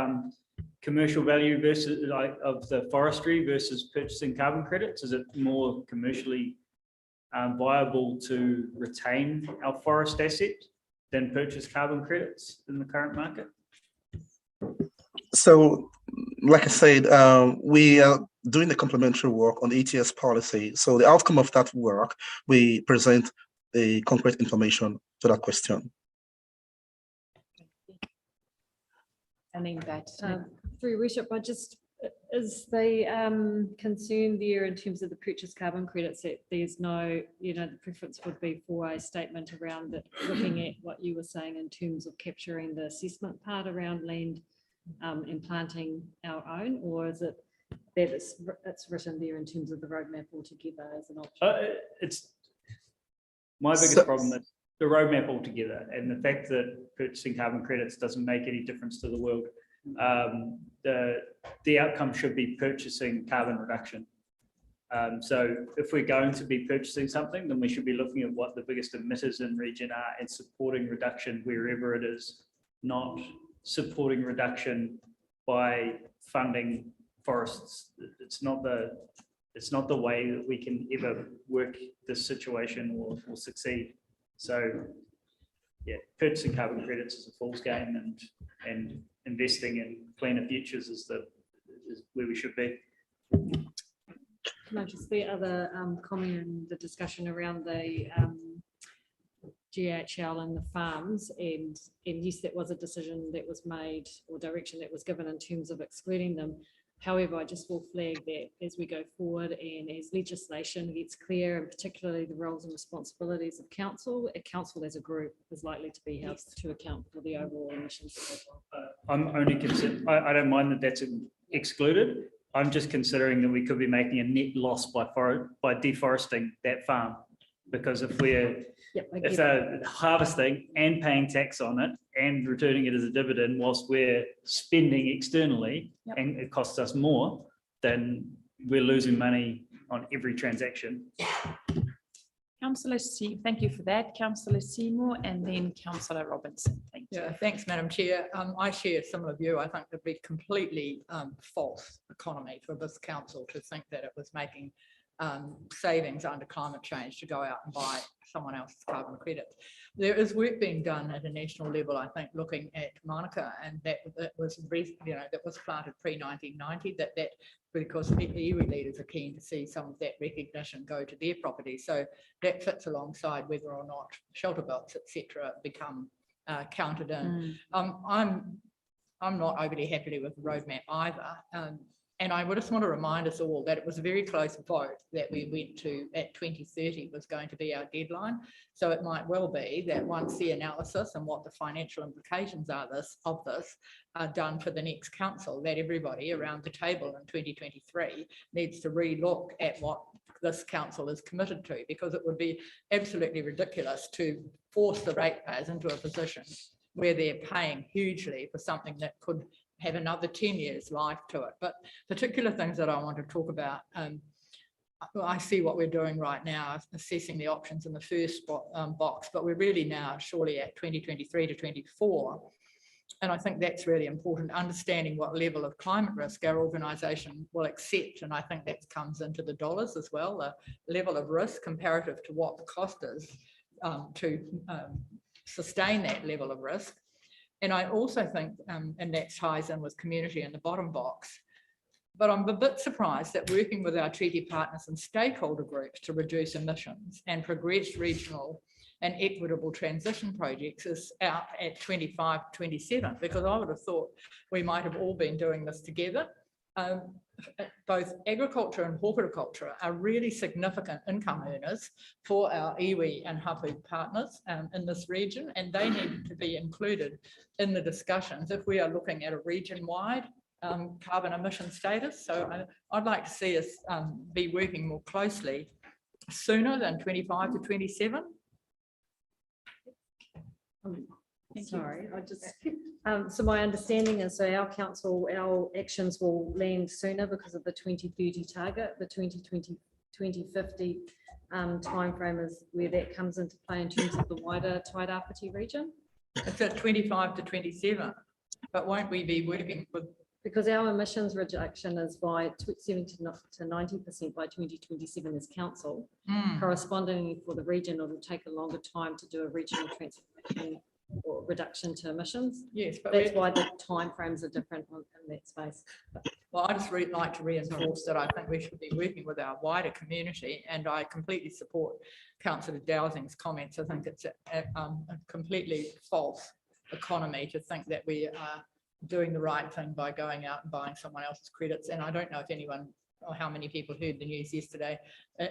commercial value versus of the forestry versus purchasing carbon credits, is it more commercially viable to retain our forest asset than purchase carbon credits in the current market? So, like I said, we are doing the complementary work on the ETS policy. So the outcome of that work, we present the concrete information to that question. And then back to Through worship, I just, is the concern there in terms of the purchase carbon credits that there's no, the preference would be for a statement around it, looking at what you were saying in terms of capturing the assessment part around land and planting our own, or is it that it's written there in terms of the roadmap altogether as an option? It's my biggest problem is the roadmap altogether, and the fact that purchasing carbon credits doesn't make any difference to the world. The outcome should be purchasing carbon reduction. So if we're going to be purchasing something, then we should be looking at what the biggest emitters in region are and supporting reduction wherever it is, not supporting reduction by funding forests. It's not the way that we can ever work this situation or succeed. So yeah, purchasing carbon credits is a fool's game, and investing in cleaner futures is where we should be. Can I just, the other comment in the discussion around the GHL and the farms, and yes, that was a decision that was made or direction that was given in terms of excluding them. However, I just will flag that as we go forward and as legislation gets clear, and particularly the roles and responsibilities of council as a group is likely to be held to account for the overall emissions. I'm only concerned, I don't mind that that's excluded. I'm just considering that we could be making a net loss by deforesting that farm, because if we're harvesting and paying tax on it and returning it as a dividend whilst we're spending externally, and it costs us more, then we're losing money on every transaction. Councillor C, thank you for that. Councillor Seymour, and then Councillor Robinson. Thank you. Yeah, thanks, Madam Chair. I share a similar view. I think it'd be completely false economy for this council to think that it was making savings under climate change to go out and buy someone else's carbon credits. There is work being done at a national level, I think, looking at Manukau, and that was that was planted pre-1990. That because the iwi leaders are keen to see some of that recognition go to their property. So that fits alongside whether or not shelter belts, etc., become counted in. I'm not overly happy with the roadmap either. And I would just want to remind us all that it was a very close vote that we went to at 2030 was going to be our deadline. So it might well be that once the analysis and what the financial implications are of this are done for the next council, that everybody around the table in 2023 needs to relook at what this council is committed to, because it would be absolutely ridiculous to force the ratepayers into a position where they're paying hugely for something that could have another 10 years life to it. But particular things that I want to talk about, I see what we're doing right now, assessing the options in the first box, but we're really now surely at 2023 to 24. And I think that's really important, understanding what level of climate risk our organisation will accept. And I think that comes into the dollars as well, the level of risk comparative to what the cost is to sustain that level of risk. And I also think, and that ties in with community in the bottom box, But I'm a bit surprised that working with our treaty partners and stakeholder groups to reduce emissions and progress regional and equitable transition projects is out at 25, 27, because I would have thought we might have all been doing this together. Both agriculture and horticulture are really significant income earners for our iwi and hapu partners in this region, and they need to be included in the discussions if we are looking at a region-wide carbon emission status. So I'd like to see us be working more closely sooner than 25 to 27. Sorry, I just, so my understanding is, so our council, our actions will land sooner because of the 2030 target, the 2050 timeframe is where that comes into play in terms of the wider Tairawhiti region. It's at 25 to 27, but won't we be working with? Because our emissions reduction is by 70 to 90% by 2027 as council. Correspondingly for the region, it will take a longer time to do a regional transformation or reduction to emissions. Yes, but that's why the timeframes are different in that space. Well, I just really like to reinforce that I think we should be working with our wider community, and I completely support Councillor Dowsing's comments. I think it's a completely false economy to think that we are doing the right thing by going out and buying someone else's credits. And I don't know if anyone or how many people heard the news yesterday.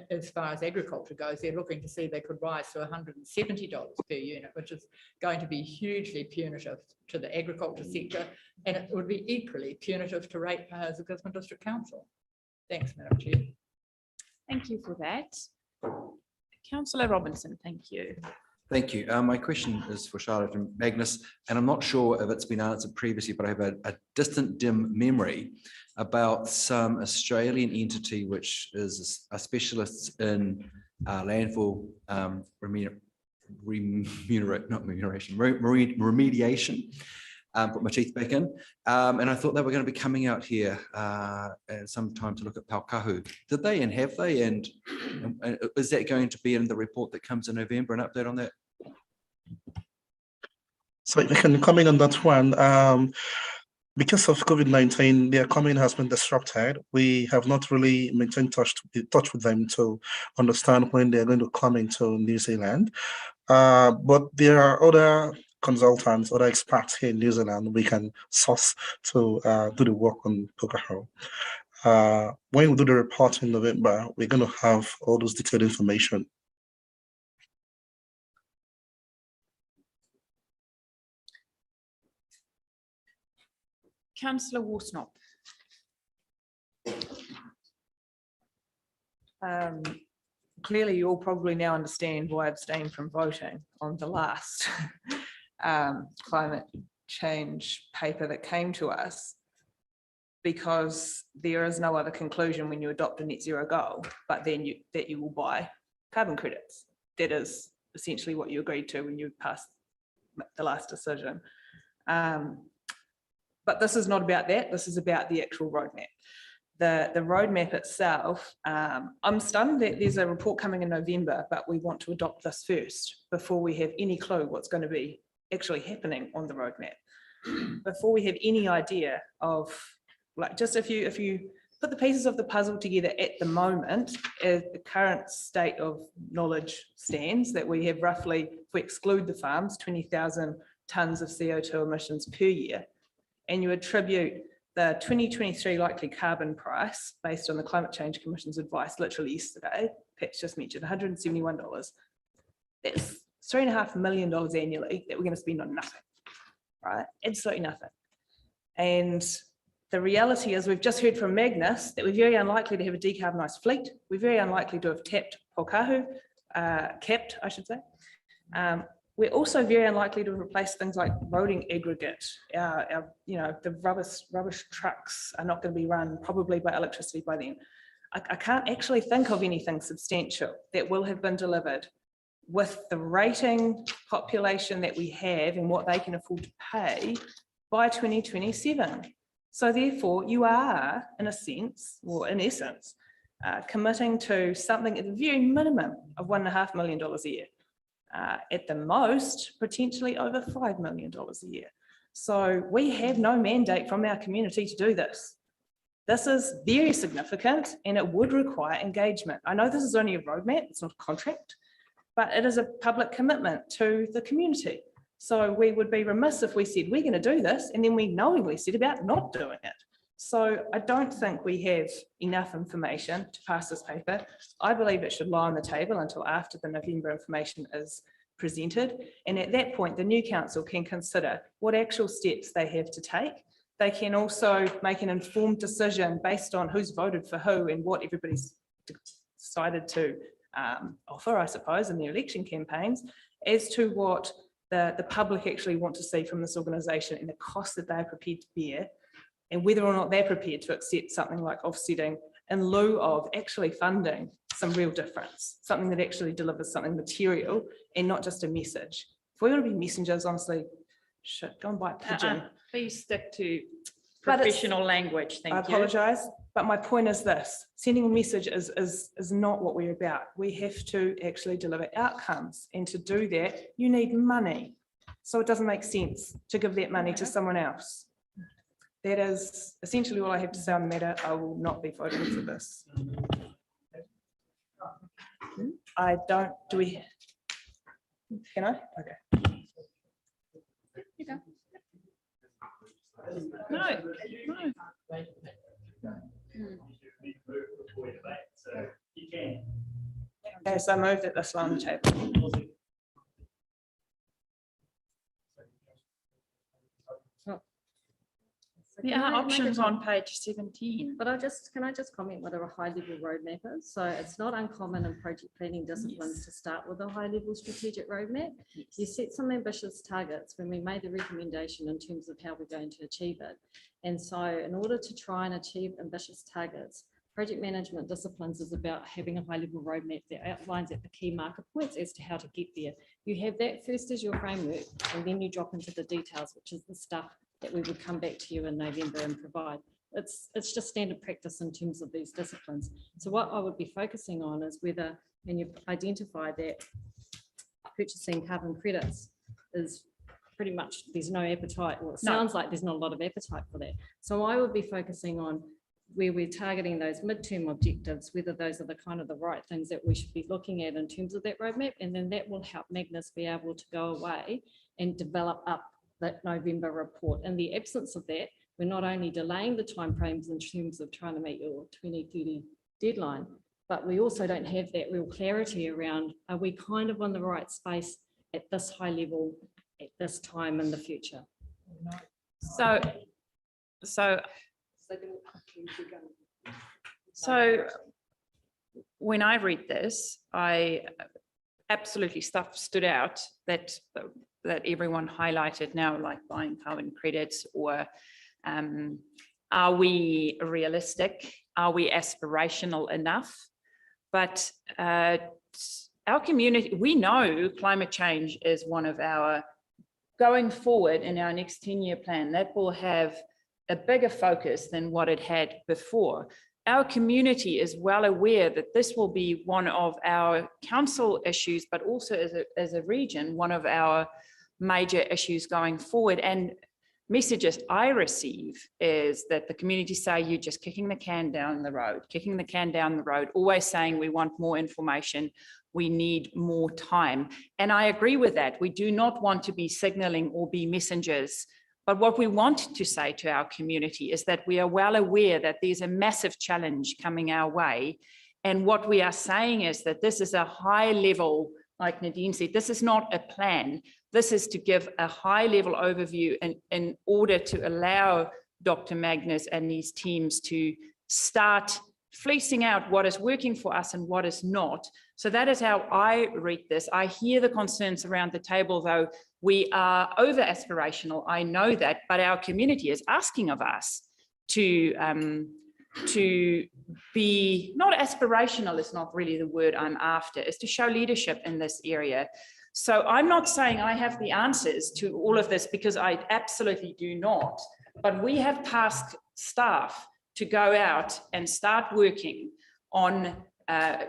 As far as agriculture goes, they're looking to see they could rise to $170 per unit, which is going to be hugely punitive to the agriculture sector, and it would be equally punitive to ratepayers of Gisborne District Council. Thanks, Madam Chair. Thank you for that. Councillor Robinson, thank you. Thank you. My question is for Charlotte and Magnus, and I'm not sure if it's been answered previously, but I have a distant dim memory about some Australian entity which is a specialist in landfill remediation. Put my teeth back in, and I thought they were going to be coming out here sometime to look at Paukahu. Did they, and have they, and is that going to be in the report that comes in November? An update on that? So if I can comment on that one, because of COVID-19, their coming has been disrupted. We have not really maintained touch with them to understand when they're going to come into New Zealand. But there are other consultants, other experts here in New Zealand we can source to do the work on Paukahu. When we do the report in November, we're going to have all those detailed information. Councillor Worsnop. Clearly, you all probably now understand why I abstained from voting on the last climate change paper that came to us, because there is no other conclusion when you adopt a net zero goal, but then that you will buy carbon credits. That is essentially what you agreed to when you passed the last decision. But this is not about that. This is about the actual roadmap. The roadmap itself, I'm stunned that there's a report coming in November, but we want to adopt this first before we have any clue what's going to be actually happening on the roadmap. Before we have any idea of, like, just if you put the pieces of the puzzle together at the moment, as the current state of knowledge stands, that we have roughly, if we exclude the farms, 20,000 tonnes of CO2 emissions per year, and you attribute the 2023 likely carbon price based on the Climate Change Commission's advice literally yesterday, Pat's just mentioned $171. That's $3.5 million annually that we're going to spend on nothing, right? Absolutely nothing. And the reality is, we've just heard from Magnus that we're very unlikely to have a decarbonised fleet. We're very unlikely to have tapped Paukahu, capped, I should say. We're also very unlikely to replace things like roading aggregate. The rubbish trucks are not going to be run probably by electricity by then. I can't actually think of anything substantial that will have been delivered with the rating population that we have and what they can afford to pay by 2027. So therefore, you are, in a sense, or in essence, committing to something at the very minimum of $1.5 million a year. At the most, potentially over $5 million a year. So we have no mandate from our community to do this. This is very significant and it would require engagement. I know this is only a roadmap, it's not a contract, but it is a public commitment to the community. So we would be remiss if we said, we're going to do this, and then we knowingly said about not doing it. So I don't think we have enough information to pass this paper. I believe it should lie on the table until after the November information is presented. And at that point, the new council can consider what actual steps they have to take. They can also make an informed decision based on who's voted for who and what everybody's decided to offer, I suppose, in their election campaigns, as to what the public actually want to see from this organisation and the cost that they're prepared to bear, and whether or not they're prepared to accept something like offsetting in lieu of actually funding some real difference, something that actually delivers something material and not just a message. If we want to be messengers, honestly, shit, go and buy a pigeon. Please stick to But it's- professional language, I thank you. apologise, but my point is this: sending a message is not what we're about. We have to actually deliver outcomes, and to do that, you need money. So it doesn't make sense to give that money to someone else. That is essentially all I have to say on the matter. I will not be voting for this. I don't, do we? Can I? Okay. No, Okay, so I moved it this line on the table. there are options on page 17. But can I just comment what a high level roadmap is? So it's not uncommon in project planning disciplines to start with a high level strategic roadmap. You set some ambitious targets when we made the recommendation in terms of how we're going to achieve it. And so in order to try and achieve ambitious targets, project management disciplines is about having a high level roadmap that outlines at the key marker points as to how to get there. You have that first as your framework, and then you drop into the details, which is the stuff that we would come back to you in November and provide. It's just standard practice in terms of these disciplines. So what I would be focusing on is whether, and you've identified that purchasing carbon credits is pretty much, there's no appetite, or it sounds like there's not a lot of appetite for that. So I would be focusing on where we're targeting those midterm objectives, whether those are the kind of the right things that we should be looking at in terms of that roadmap. And then that will help Magnus be able to go away and develop up that November report. In the absence of that, we're not only delaying the timeframes in terms of trying to meet your 2030 deadline, but we also don't have that real clarity around, are we kind of on the right space at this high level at this time in the future? So when I read this, I absolutely stuff stood out that everyone highlighted now, like buying carbon credits, or are we realistic? Are we aspirational enough? But our community, we know climate change is one of our, going forward in our next 10-year plan, that will have a bigger focus than what it had before. Our community is well aware that this will be one of our council issues, but also as a region, one of our major issues going forward. And messages I receive is that the community say, you're just kicking the can down the road, always saying we want more information, we need more time. And I agree with that. We do not want to be signaling or be messengers. But what we want to say to our community is that we are well aware that there's a massive challenge coming our way. And what we are saying is that this is a high level, like Nadine said, this is not a plan. This is to give a high level overview in order to allow Dr. Magnus and these teams to start fleecing out what is working for us and what is not. So that is how I read this. I hear the concerns around the table, though. We are over aspirational, I know that, but our community is asking of us to be, not aspirational is not really the word I'm after, is to show leadership in this area. So I'm not saying I have the answers to all of this, because I absolutely do not, but we have tasked staff to go out and start working on a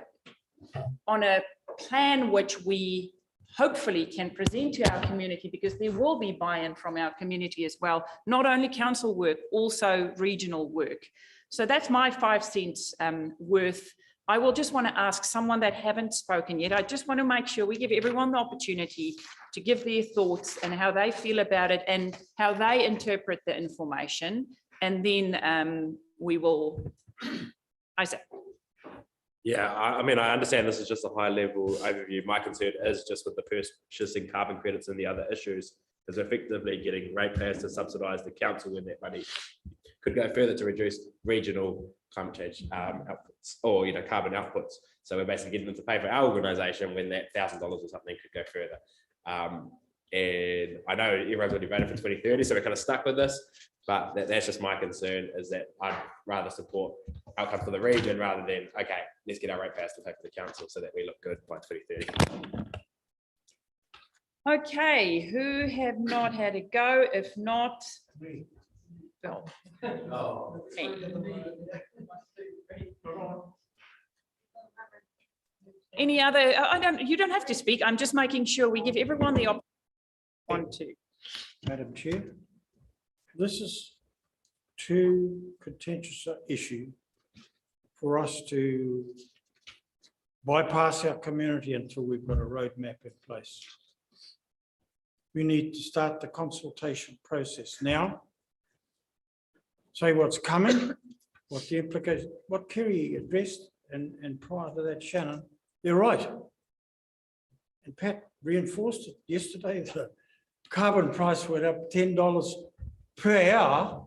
plan which we hopefully can present to our community, because there will be buy-in from our community as well, not only council work, also regional work. So that's my 5 cents worth. I will just want to ask someone that haven't spoken yet. I just want to make sure we give everyone the opportunity to give their thoughts and how they feel about it and how they interpret the information. And then we will, Isaac. Yeah, I mean, I understand this is just a high level overview. My concern is just with the purchasing carbon credits and the other issues, is effectively getting ratepayers to subsidise the council when that money could go further to reduce regional climate change outputs or carbon outputs. So we're basically getting them to pay for our organisation when that $1,000 or something could go further. And I know everyone's already voted for 2030, so we're kind of stuck with this. But that's just my concern, is that I'd rather support outcomes for the region rather than, okay, let's get our ratepayers to pay for the council so that we look good by 2030. Okay, who have not had a go? If not, Bill. Any other? You don't have to speak. I'm just making sure we give everyone the opportunity. Madam Chair, this is too contentious an issue for us to bypass our community until we've got a roadmap in place. We need to start the consultation process now. Say what's coming, what the implication, what Kerry addressed, and prior to that, Shannon, they're right. And Pat reinforced it yesterday. The carbon price went up $10 per hour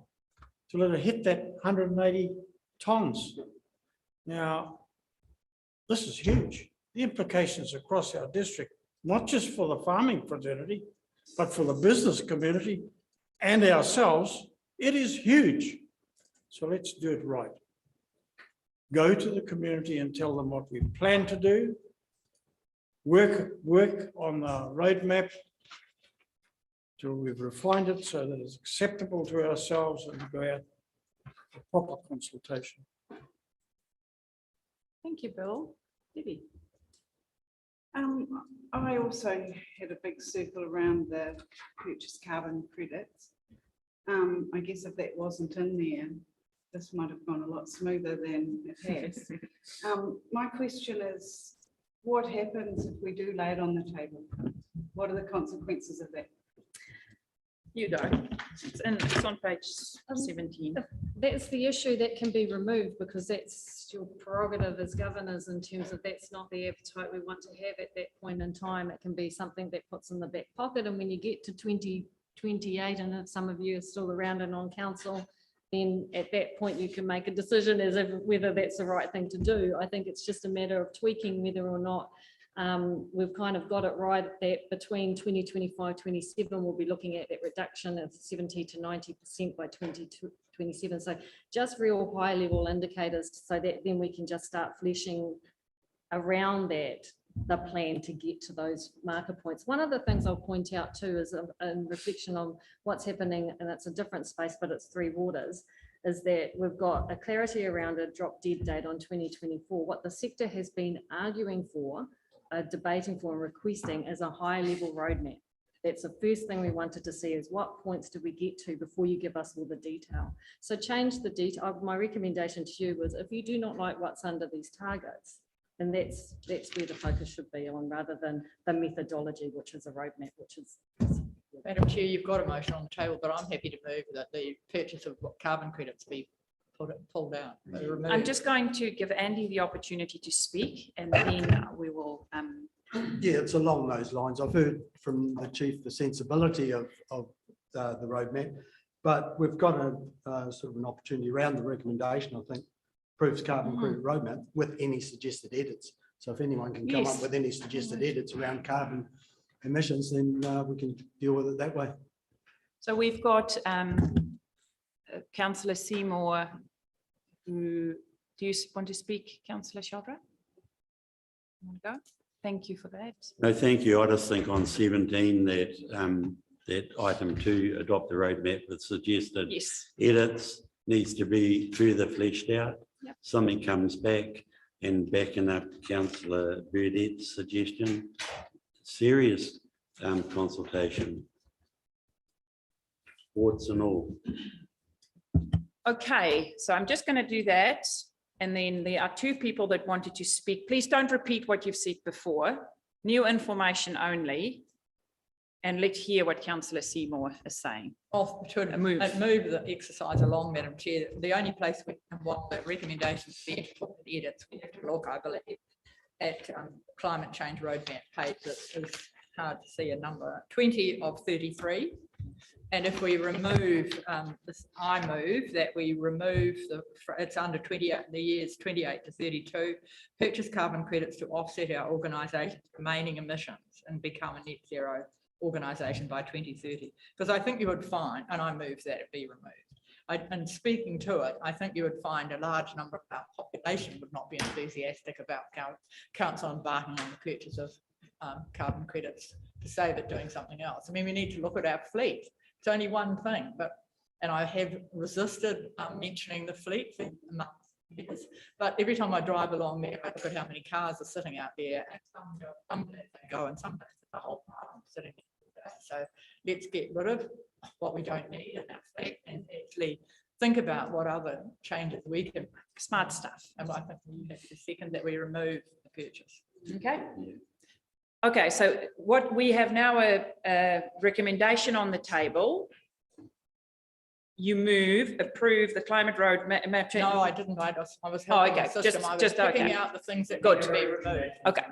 till it hit that 180 tonnes. Now, this is huge. The implications across our district, not just for the farming fraternity, but for the business community and ourselves, it is huge. So let's do it right. Go to the community and tell them what we plan to do. Work on the roadmap till we've refined it so that it's acceptable to ourselves, and go out for proper consultation. Thank you, Bill. Debbie. I also had a big circle around the purchase carbon credits. I guess if that wasn't in there, this might have gone a lot smoother than it has. My question is, what happens if we do lay it on the table? What are the consequences of that? You go. It's on page 17. That's the issue that can be removed, because that's your prerogative as governors in terms of that's not the appetite we want to have at that point in time. It can be something that puts in the back pocket, and when you get to 2028, and if some of you are still around and on council, then at that point you can make a decision as if whether that's the right thing to do. I think it's just a matter of tweaking whether or not we've kind of got it right that between 2025, 27, we'll be looking at that reduction of 70 to 90% by 2027. So just real high level indicators so that then we can just start fleshing around that, the plan to get to those marker points. One of the things I'll point out too is in reflection on what's happening, and it's a different space, but it's Three Waters, is that we've got a clarity around a drop dead date on 2024. What the sector has been arguing for, debating for and requesting is a high level roadmap. That's the first thing we wanted to see, is what points do we get to before you give us all the detail. So change the detail. My recommendation to you was, if you do not like what's under these targets, then that's where the focus should be on, rather than the methodology, which is a roadmap, which is. Madam Chair, you've got a motion on the table, but I'm happy to move that the purchase of carbon credits be pulled out. I'm just going to give Andy the opportunity to speak, and then we will. Yeah, it's along those lines. I've heard from the chief the sensibility of the roadmap, but we've got a sort of an opportunity around the recommendation, I think, proves carbon credit roadmap with any suggested edits. So if anyone can come up with any suggested edits around carbon emissions, then we can deal with it that way. So we've got Councillor Seymour. Do you want to speak, Councillor Sheldra? Go. Thank you for that. No, thank you. I just think on 17 that that item 2, adopt the roadmap with suggested edits, needs to be further fleshed out. Yep. Something comes back, and backing up Councillor Burdett's suggestion, serious consultation, thoughts and all. Okay, so I'm just going to do that. And then there are two people that wanted to speak. Please don't repeat what you've said before. New information only. And let's hear what Councillor Seymour is saying. Should move the exercise along, Madam Chair. The only place we can want the recommendations to the edits, we have to look, I believe, at climate change roadmap page. That is hard to see a number, 20 of 33. And if we remove this, I move that we remove it's under 20, the years 28 to 32, purchase carbon credits to offset our organisation's remaining emissions and become a net zero organisation by 2030. Because I think you would find, and I move that it be removed. And speaking to it, I think you would find a large number of our population would not be enthusiastic about council embarking on the purchase of carbon credits to save it doing something else. I mean, we need to look at our fleet. It's only one thing, and I have resisted mentioning the fleet for months, but every time I drive along there, I look at how many cars are sitting out there, and some days they go, and some days the whole park sitting there. So let's get rid of what we don't need in our fleet and actually think about what other changes we can make. Smart stuff. And I think we have to second that we remove the purchase. Okay. Okay, so what we have now a recommendation on the table. You move, approve the climate roadmap. No, I didn't. I was oh, helping okay. the system. I was picking okay. out the things that Good. need to be removed. Okay.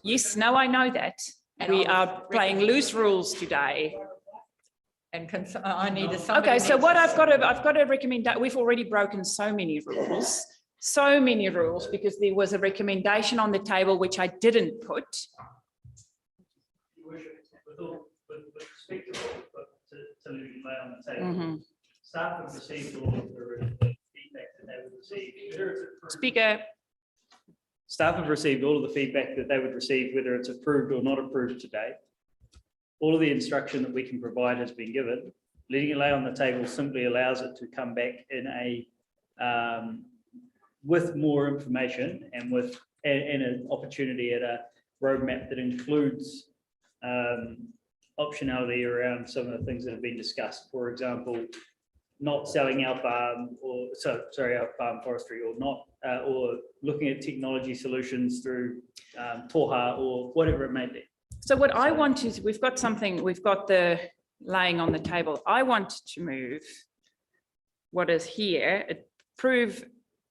Yes, no, I know that. And we are playing loose rules today. And I needed okay, so what I've got to recommend. We've already broken so many rules because there was a recommendation on the table which I didn't put. Staff have received all of the feedback that they would receive. Speaker. Staff have received all of the feedback that they would receive, whether it's approved or not approved today. All of the instruction that we can provide has been given. Letting it lay on the table simply allows it to come back in a with more information and with an opportunity at a roadmap that includes optionality around some of the things that have been discussed. For example, not selling our farm our farm forestry, or not or looking at technology solutions through toha or whatever it may be. So what I want is, we've got the laying on the table. I want to move what is here, approve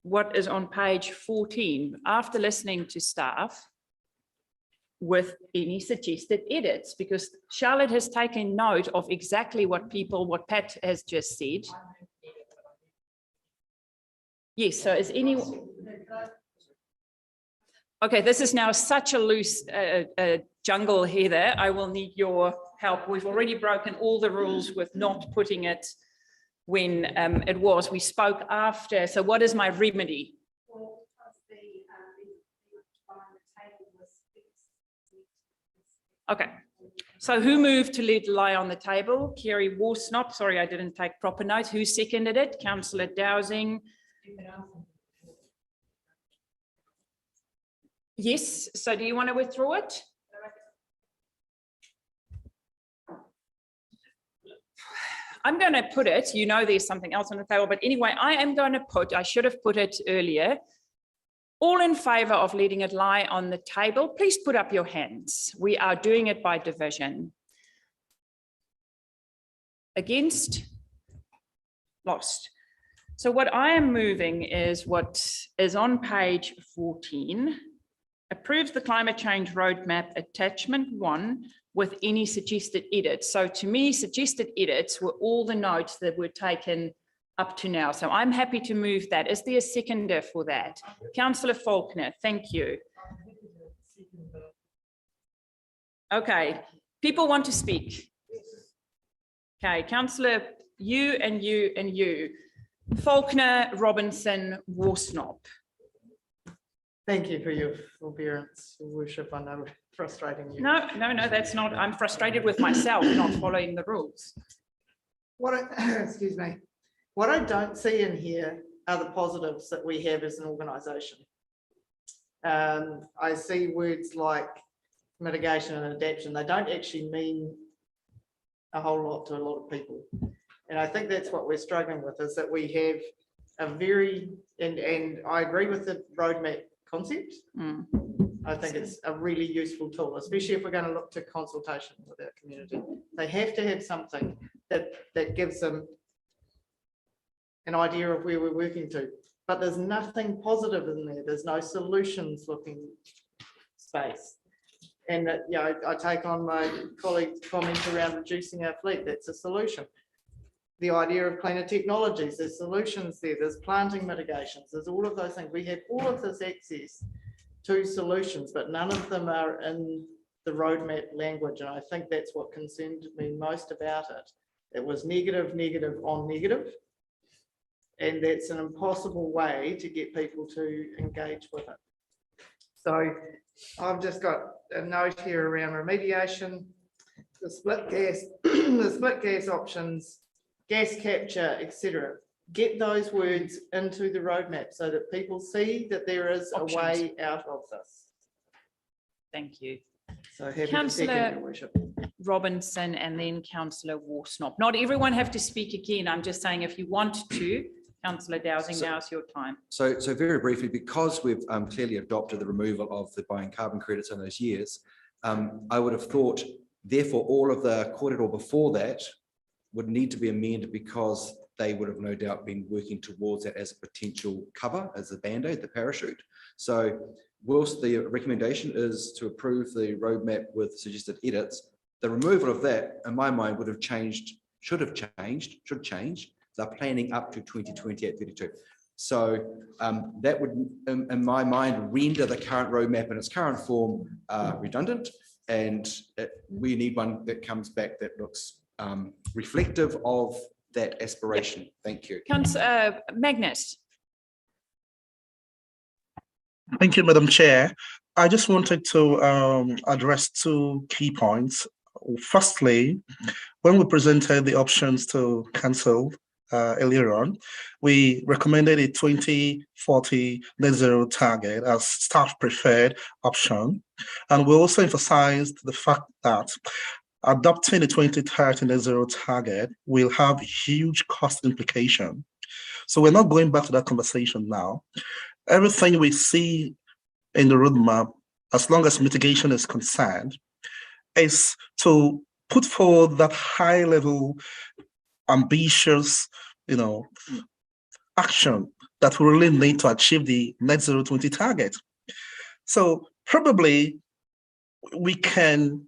what is on page 14 after listening to staff with any suggested edits, because Charlotte has taken note of exactly what Pat has just said. Yes, so is anyone? Okay, this is now such a loose jungle, Heather. I will need your help. We've already broken all the rules with not putting it when we spoke after. So what is my remedy? Okay, so who moved to let lie on the table? Kerry Warsnop, sorry, I didn't take proper notes. Who seconded it? Councillor Dowsing. Yes, so do you want to withdraw it? I'm going to put it, you know there's something else on the table, but anyway, I should have put it earlier. All in favour of letting it lie on the table, please put up your hands. We are doing it by division. Against? Lost. So what I am moving is what is on page 14. Approves the climate change roadmap attachment 1 with any suggested edits. So to me, suggested edits were all the notes that were taken up to now. So I'm happy to move that. Is there a seconder for that? Councillor Faulkner, thank you. Okay, people want to speak. Okay, Councillor, you and you and you. Faulkner, Robinson, Warsnop. Thank you for your forbearance, Your Worship. I know frustrating you. No, that's not. I'm frustrated with myself not following the rules. Excuse me. What I don't see in here are the positives that we have as an organisation. I see words like mitigation and adaptation. They don't actually mean a whole lot to a lot of people. And I think that's what we're struggling with, is that we have a very, and I agree with the roadmap concept. I think it's a really useful tool, especially if we're going to look to consultation with our community. They have to have something that gives them an idea of where we're working to. But there's nothing positive in there. There's no solutions looking space. And I take on my colleague's comments around reducing our fleet. That's a solution. The idea of cleaner technologies, there's solutions there. There's planting mitigations. There's all of those things. We have all of this access to solutions, but none of them are in the roadmap language. And I think that's what concerned me most about it. It was negative, negative on negative. And that's an impossible way to get people to engage with it. So I've just got a note here around remediation, the split gas, the split gas options, gas capture, etc. Get those words into the roadmap so that people see that there is a way out of this. Thank you. So happy to Councillor second, Your Worship. Robinson and then Councillor Warsnop. Not everyone have to speak again. I'm just saying if you want to, Councillor Dowsing, now's your time. So very briefly, because we've clearly adopted the removal of the buying carbon credits in those years, I would have thought, therefore, all of the corridor before that would need to be amended because they would have no doubt been working towards that as a potential cover, as a band-aid, the parachute. So whilst the recommendation is to approve the roadmap with suggested edits, the removal of that, in my mind, would have changed, should change the planning up to 2028-32. So that would, in my mind, render the current roadmap in its current form redundant, and we need one that comes back that looks reflective of that aspiration. Thank you. Magnus. Thank you, Madam Chair. I just wanted to address two key points. Firstly, when we presented the options to cancel earlier on, we recommended a 2040 net zero target as staff preferred option. And we also emphasized the fact that adopting the 2030 net zero target will have huge cost implication. So we're not going back to that conversation now. Everything we see in the roadmap, as long as mitigation is concerned, is to put forward that high level, ambitious, action that we really need to achieve the net zero 20 target. So probably we can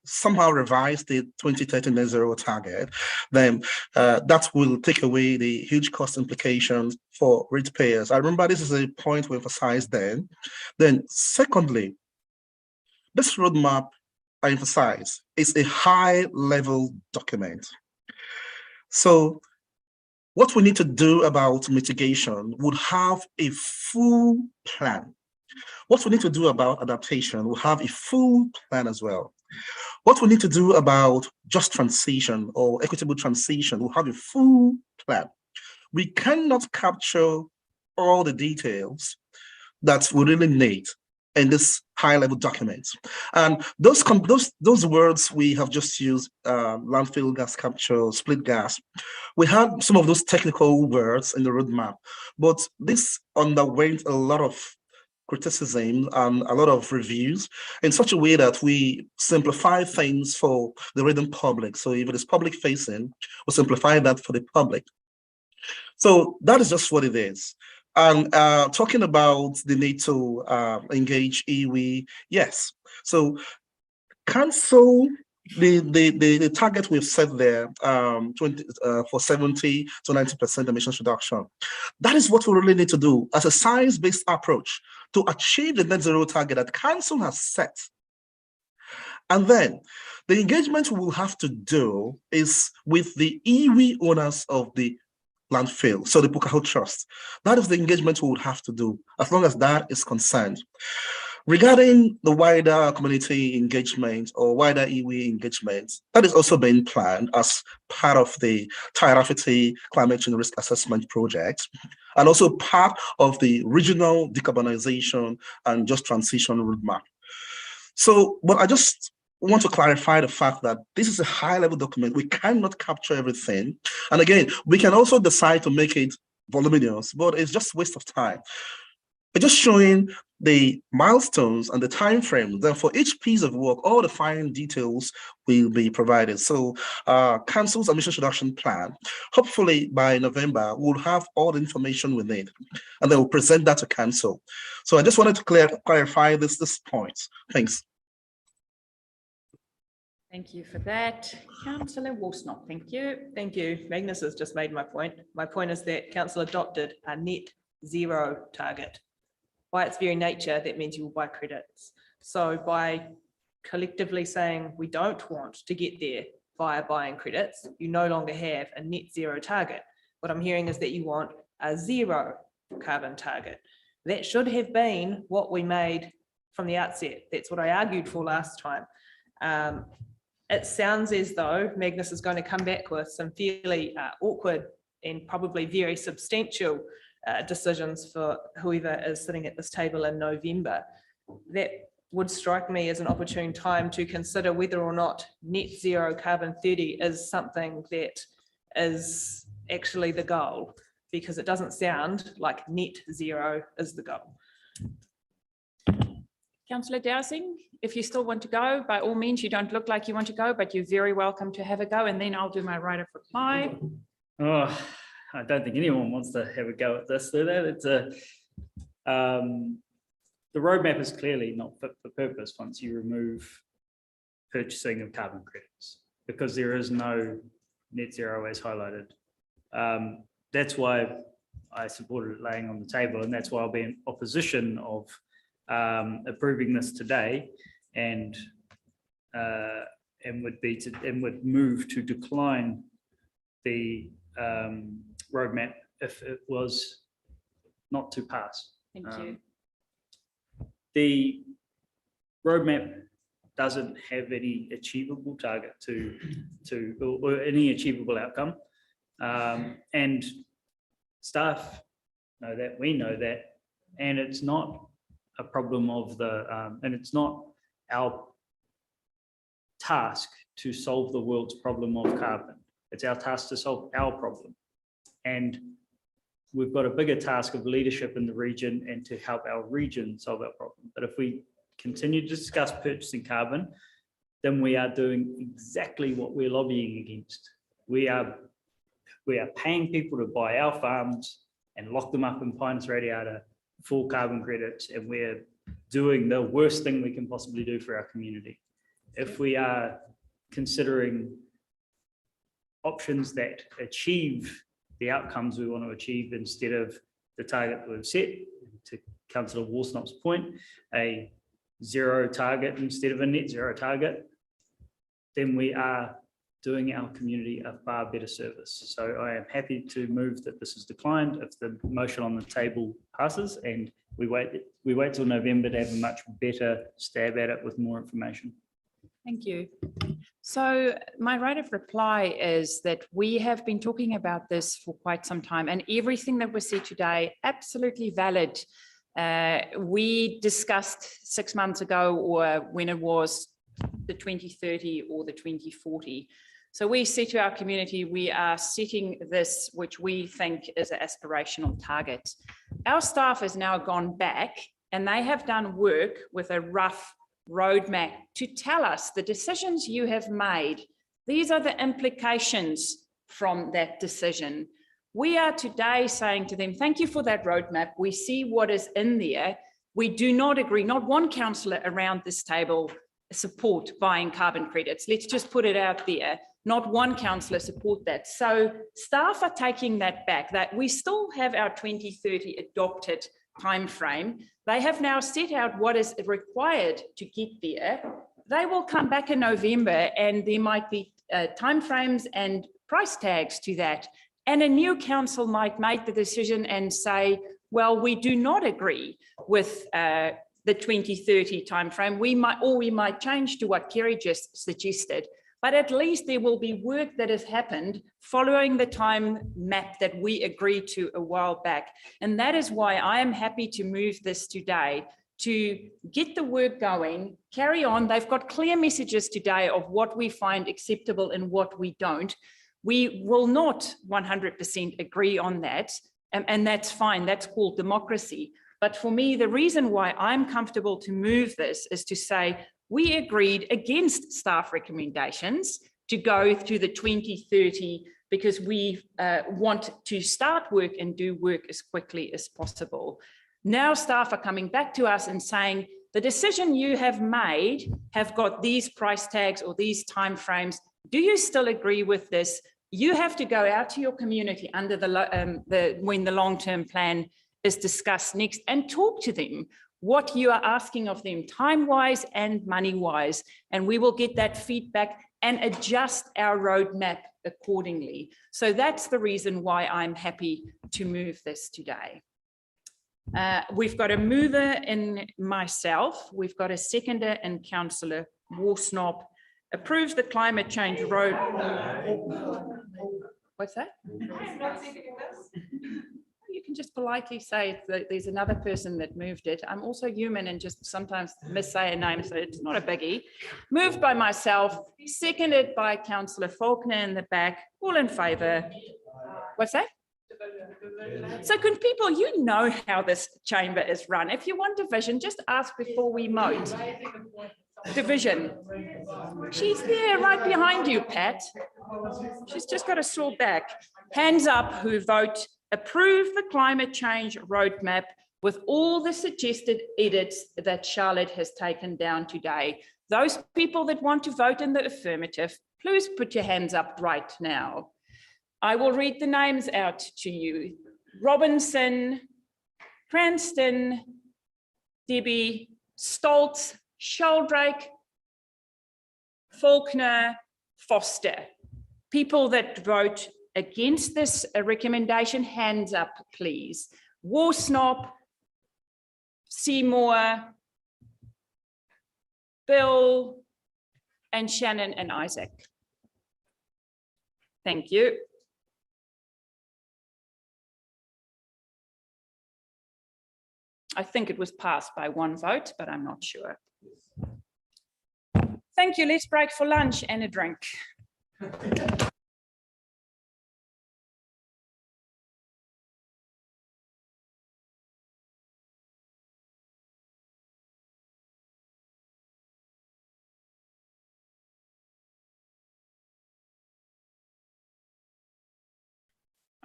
somehow revise the 2030 net zero target, then that will take away the huge cost implications for ratepayers. I remember this is a point we emphasized then. Then secondly, this roadmap, I emphasize, is a high-level document. So what we need to do about mitigation would have a full plan. What we need to do about adaptation will have a full plan as well. What we need to do about just transition or equitable transition will have a full plan. We cannot capture all the details that we really need in this high-level document. And those words we have just used, landfill gas capture, split gas, we had some of those technical words in the roadmap, but this underwent a lot of criticism and a lot of reviews in such a way that we simplify things for the reading public. So if it is public facing, we simplify that for the public. So that is just what it is. And talking about the need to engage iwi, yes. So cancel the target we've set there for 70 to 90% emissions reduction. That is what we really need to do as a science-based approach to achieve the net zero target that council has set. And then the engagement we will have to do is with the iwi owners of the landfill, so the Pukaho Trust. That is the engagement we would have to do as long as that is concerned. Regarding the wider community engagement or wider iwi engagement, that is also being planned as part of the Tairawhiti Climate Change Risk Assessment Project, and also part of the regional decarbonization and just transition roadmap. So, but I just we want to clarify the fact that this is a high-level document. We cannot capture everything. And again, we can also decide to make it voluminous, but it's just a waste of time. We're just showing the milestones and the time frame. Then for each piece of work, all the fine details will be provided. So Council's emissions reduction plan, hopefully by November, we'll have all the information we need, and then we'll present that to Council. So I just wanted to clarify this point. Thanks. Thank you for that. Councillor Worsnop, thank you. Thank you. Magnus has just made my point. My point is that council adopted a net zero target. By its very nature, that means you will buy credits. So by collectively saying we don't want to get there via buying credits, you no longer have a net zero target. What I'm hearing is that you want a zero carbon target. That should have been what we made from the outset. That's what I argued for last time. It sounds as though Magnus is going to come back with some fairly awkward and probably very substantial decisions for whoever is sitting at this table in November. That would strike me as an opportune time to consider whether or not net zero carbon 30 is something that is actually the goal, because it doesn't sound like net zero is the goal. Councillor Dowsing, if you still want to go, by all means, you don't look like you want to go, but you're very welcome to have a go, and then I'll do my right of reply. Oh, I don't think anyone wants to have a go at this. It's the roadmap is clearly not fit for purpose once you remove purchasing of carbon credits, because there is no net zero as highlighted. That's why I supported it laying on the table, and that's why I'll be in opposition of approving this today, and would move to decline the roadmap if it was not to pass. Thank you. The roadmap doesn't have any achievable target or any achievable outcome, and staff know that, we know that, and it's not a problem of and it's not our task to solve the world's problem of carbon. It's our task to solve our problem. And we've got a bigger task of leadership in the region and to help our region solve our problem. But if we continue to discuss purchasing carbon, then we are doing exactly what we're lobbying against. We are paying people to buy our farms and lock them up in Pinus Radiata for carbon credits, and we're doing the worst thing we can possibly do for our community. If we are considering options that achieve the outcomes we want to achieve instead of the target we've set, to Councillor Worsnop's point, a zero target instead of a net zero target, then we are doing our community a far better service. So I am happy to move that this is declined if the motion on the table passes, and we wait till November to have a much better stab at it with more information. Thank you. So my right of reply is that we have been talking about this for quite some time, and everything that was said today, absolutely valid. We discussed 6 months ago, or when it was the 2030 or the 2040. So we said to our community, we are setting this, which we think is an aspirational target. Our staff has now gone back and they have done work with a rough roadmap to tell us the decisions you have made. These are the implications from that decision. We are today saying to them, thank you for that roadmap. We see what is in there. We do not agree, not one councillor around this table support buying carbon credits. Let's just put it out there. Not one councillor support that. So staff are taking that back, that we still have our 2030 adopted timeframe. They have now set out what is required to get there. They will come back in November and there might be timeframes and price tags to that. And a new council might make the decision and say, well, we do not agree with the 2030 timeframe. We might change to what Kerry just suggested. But at least there will be work that has happened following the time map that we agreed to a while back. And that is why I am happy to move this today to get the work going, carry on. They've got clear messages today of what we find acceptable and what we don't. We will not 100% agree on that, and that's fine. That's called democracy. But for me, the reason why I'm comfortable to move this is to say we agreed against staff recommendations to go to the 2030 because we want to start work and do work as quickly as possible. Now staff are coming back to us and saying, the decision you have made have got these price tags or these timeframes. Do you still agree with this? You have to go out to your community under when the long-term plan is discussed next and talk to them what you are asking of them time-wise and money-wise, and we will get that feedback and adjust our roadmap accordingly. So that's the reason why I'm happy to move this today. We've got a mover in myself, we've got a seconder in Councillor Worsnop. Approves the climate change road. What's that? You can just politely say that there's another person that moved it. I'm also human and just sometimes missay a name, so it's not a biggie. Moved by myself, seconded by Councillor Faulkner in the back. All in favour? What's that? So can people, you know how this chamber is run. If you want division, just ask before we vote. Division. She's there right behind you, Pat. She's just got a sore back. Hands up who vote approve the climate change roadmap with all the suggested edits that Charlotte has taken down today. Those people that want to vote in the affirmative, please put your hands up right now. I will read the names out to you. Robinson, Cranston, Debbie, Stoltz, Sheldrake, Faulkner, Foster. People that vote against this recommendation, hands up, please. Worsnop, Seymour, Bill, and Shannon and Isaac. Thank you. I think it was passed by one vote, but I'm not sure. Thank you. Let's break for lunch and a drink.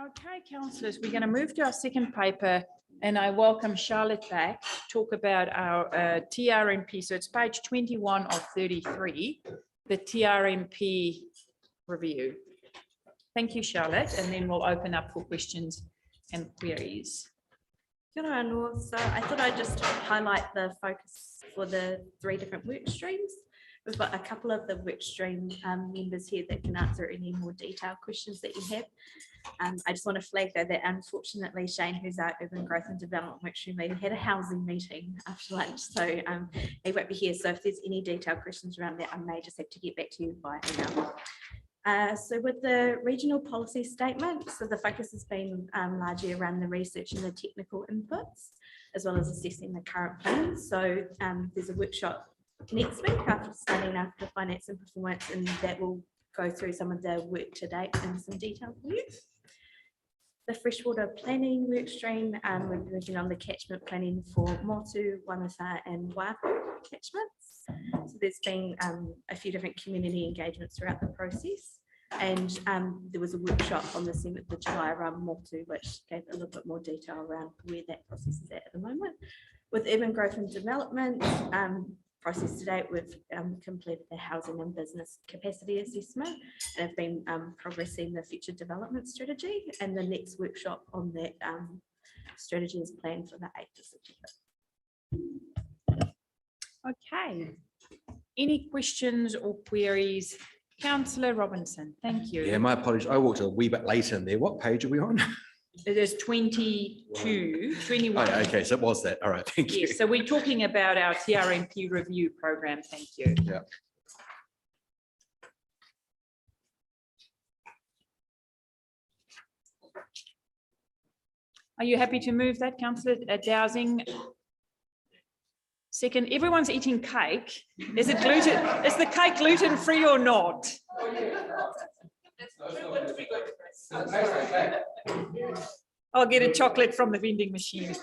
Okay, councillors, we're going to move to our second paper, and I welcome Charlotte back to talk about our TRMP. So it's page 21 of 33, the TRMP review. Thank you, Charlotte, and then we'll open up for questions and queries. Kia ora anō. So I thought I'd just highlight the focus for the 3 different work streams. We've got a couple of the work stream members here that can answer any more detailed questions that you have. I just want to flag though that unfortunately Shane, who's our urban growth and development work stream leader, had a housing meeting after lunch, so he won't be here. So if there's any detailed questions around that, I may just have to get back to you by email. So with the regional policy statement, so the focus has been largely around the research and the technical inputs, as well as assessing the current plans. So there's a workshop next week after studying after finance and performance, and that will go through some of the work to date in some detail for you. The freshwater planning work stream, we're working on the catchment planning for Motu, Wamata and Waipu catchments. So there's been a few different community engagements throughout the process, and there was a workshop on the 7th of July around Motu, which gave a little bit more detail around where that process is at the moment. With urban growth and development, process to date, we've completed the housing and business capacity assessment and have been progressing the future development strategy, and the next workshop on that strategy is planned for the 8th of September. Okay. Any questions or queries? Councillor Robinson, thank you. Yeah, my apologies. I walked a wee bit late in there. What page are we on? It is 22, 21. Oh, okay, so it was that. All right, thank you. Yes, so we're talking about our TRMP review program. Thank you. Yeah. Are you happy to move that, Councillor Dowsing? Second, everyone's eating cake. Is it gluten? Is the cake gluten-free or not? I'll get a chocolate from the vending machine.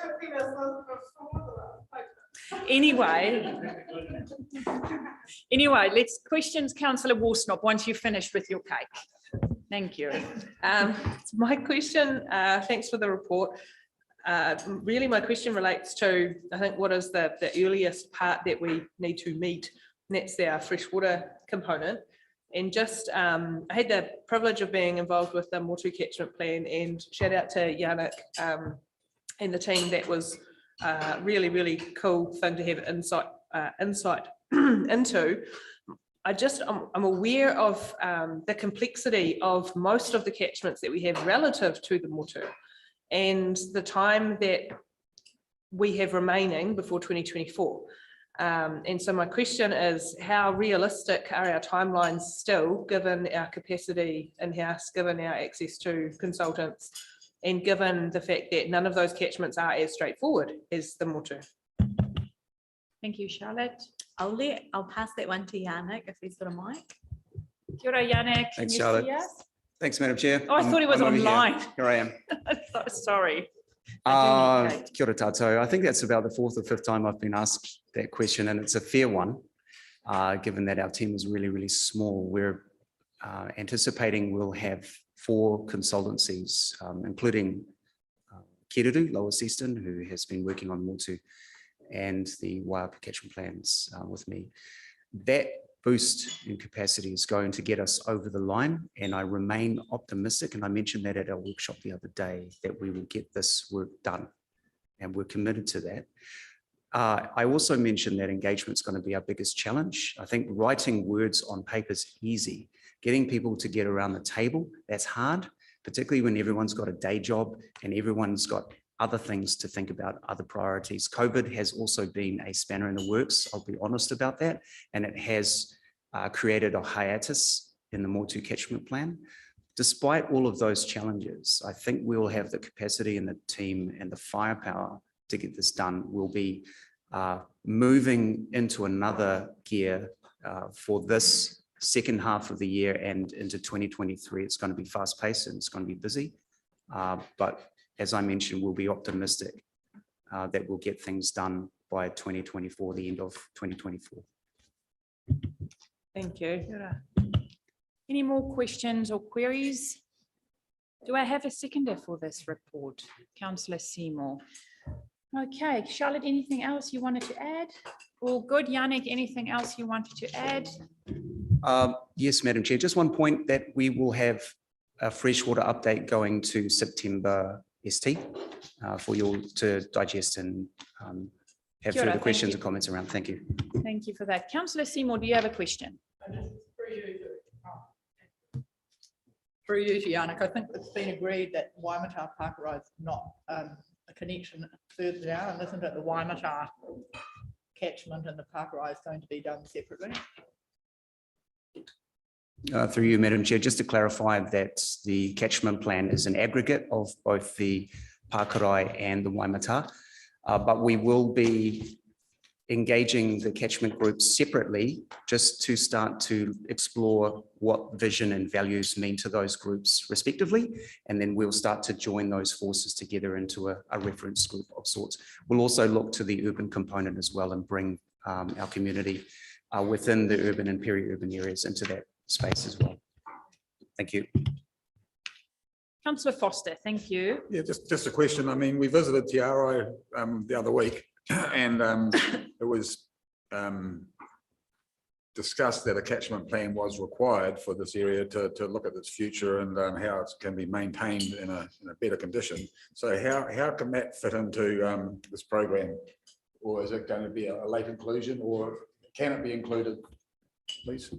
Anyway, let's questions Councillor Worsnop once you've finished with your cake. Thank you. My question, thanks for the report. Really, my question relates to, I think, what is the earliest part that we need to meet, and that's our freshwater component. And just, I had the privilege of being involved with the Motu catchment plan, and shout out to Yannick and the team. That was really, really cool thing to have insight into. I'm aware of the complexity of most of the catchments that we have relative to the Motu, and the time that we have remaining before 2024. And so my question is, how realistic are our timelines still, given our capacity in-house, given our access to consultants, and given the fact that none of those catchments are as straightforward as the Motu? Thank you, Charlotte. I'll pass that one to Yannick if he's got a mic. Kia ora, Yannick. Thanks, Can you Charlotte. see us? Thanks, Madam Chair. Oh, I thought he was I'm over online. Here I am. Sorry. Kia ora tātou. I think that's about the fourth or fifth time I've been asked that question, and it's a fair one, given that our team is really, really small. We're anticipating we'll have 4 consultancies, including Kiruru, Lower Eastern, who has been working on Motu, and the Waiapa catchment plans with me. That boost in capacity is going to get us over the line, and I remain optimistic, and I mentioned that at our workshop the other day, that we will get this work done, and we're committed to that. I also mentioned that engagement is going to be our biggest challenge. I think writing words on paper is easy. Getting people to get around the table, that's hard, particularly when everyone's got a day job and everyone's got other things to think about, other priorities. COVID has also been a spanner in the works, I'll be honest about that, and it has created a hiatus in the Motu catchment plan. Despite all of those challenges, I think we'll have the capacity and the team and the firepower to get this done. We'll be moving into another gear for this second half of the year and into 2023. It's going to be fast paced and it's going to be busy. But as I mentioned, we'll be optimistic that we'll get things done by 2024, the end of 2024. Thank you. Any more questions or queries? Do I have a seconder for this report? Councillor Seymour. Okay, Charlotte, anything else you wanted to add? All good. Yannick, anything else you wanted to add? Yes, Madam Chair, just one point, that we will have a freshwater update going to September ST for you all to digest and have Kia ora, further questions you. and comments around. Thank you. Thank you for that. Councillor Seymour, do you have a question? Through you to Yannick, I think it's been agreed that Waimata Pākara is not a connection further down, and isn't it the Waimata catchment and the Pākara is going to be done separately? Through you, Madam Chair, just to clarify that the catchment plan is an aggregate of both the Pākara and the Waimata, but we will be engaging the catchment groups separately just to start to explore what vision and values mean to those groups respectively, and then we'll start to join those forces together into a reference group of sorts. We'll also look to the urban component as well and bring our community within the urban and peri-urban areas into that space as well. Thank you. Councillor Foster, thank you. Yeah, just a question. I mean, we visited Tiaro the other week, and it was discussed that a catchment plan was required for this area to look at its future and how it can be maintained in a better condition. So how can that fit into this program? Or is it going to be a late inclusion, or can it be included, please?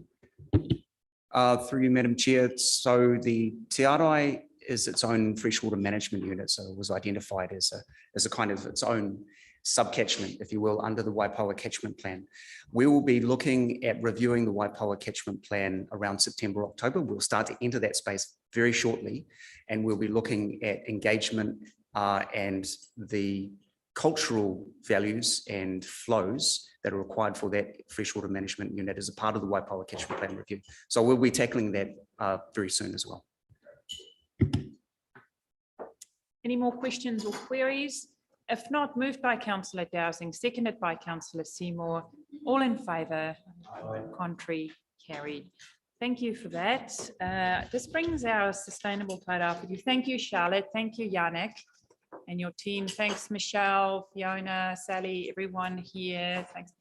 Through you, Madam Chair. So the Tairawhiti is its own freshwater management unit. So it was identified as a kind of its own sub-catchment, if you will, under the Waipawa catchment plan. We will be looking at reviewing the Waipawa catchment plan around September, October. We'll start to enter that space very shortly, and we'll be looking at engagement and the cultural values and flows that are required for that freshwater management unit as a part of the Waipawa Catchment Plan review. So we'll be tackling that very soon as well. Any more questions or queries? If not, moved by councillor Dowsing, seconded by councillor Seymour. All in favour, contrary, carried. Thank you for that. This brings our sustainable Tairawhiti. Thank you, Charlotte. Thank you, Yannick, and your team. Thanks, Michelle, Fiona, Sally, everyone here. Thanks.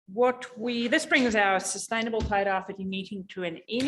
This brings our sustainable Tairawhiti meeting to an end.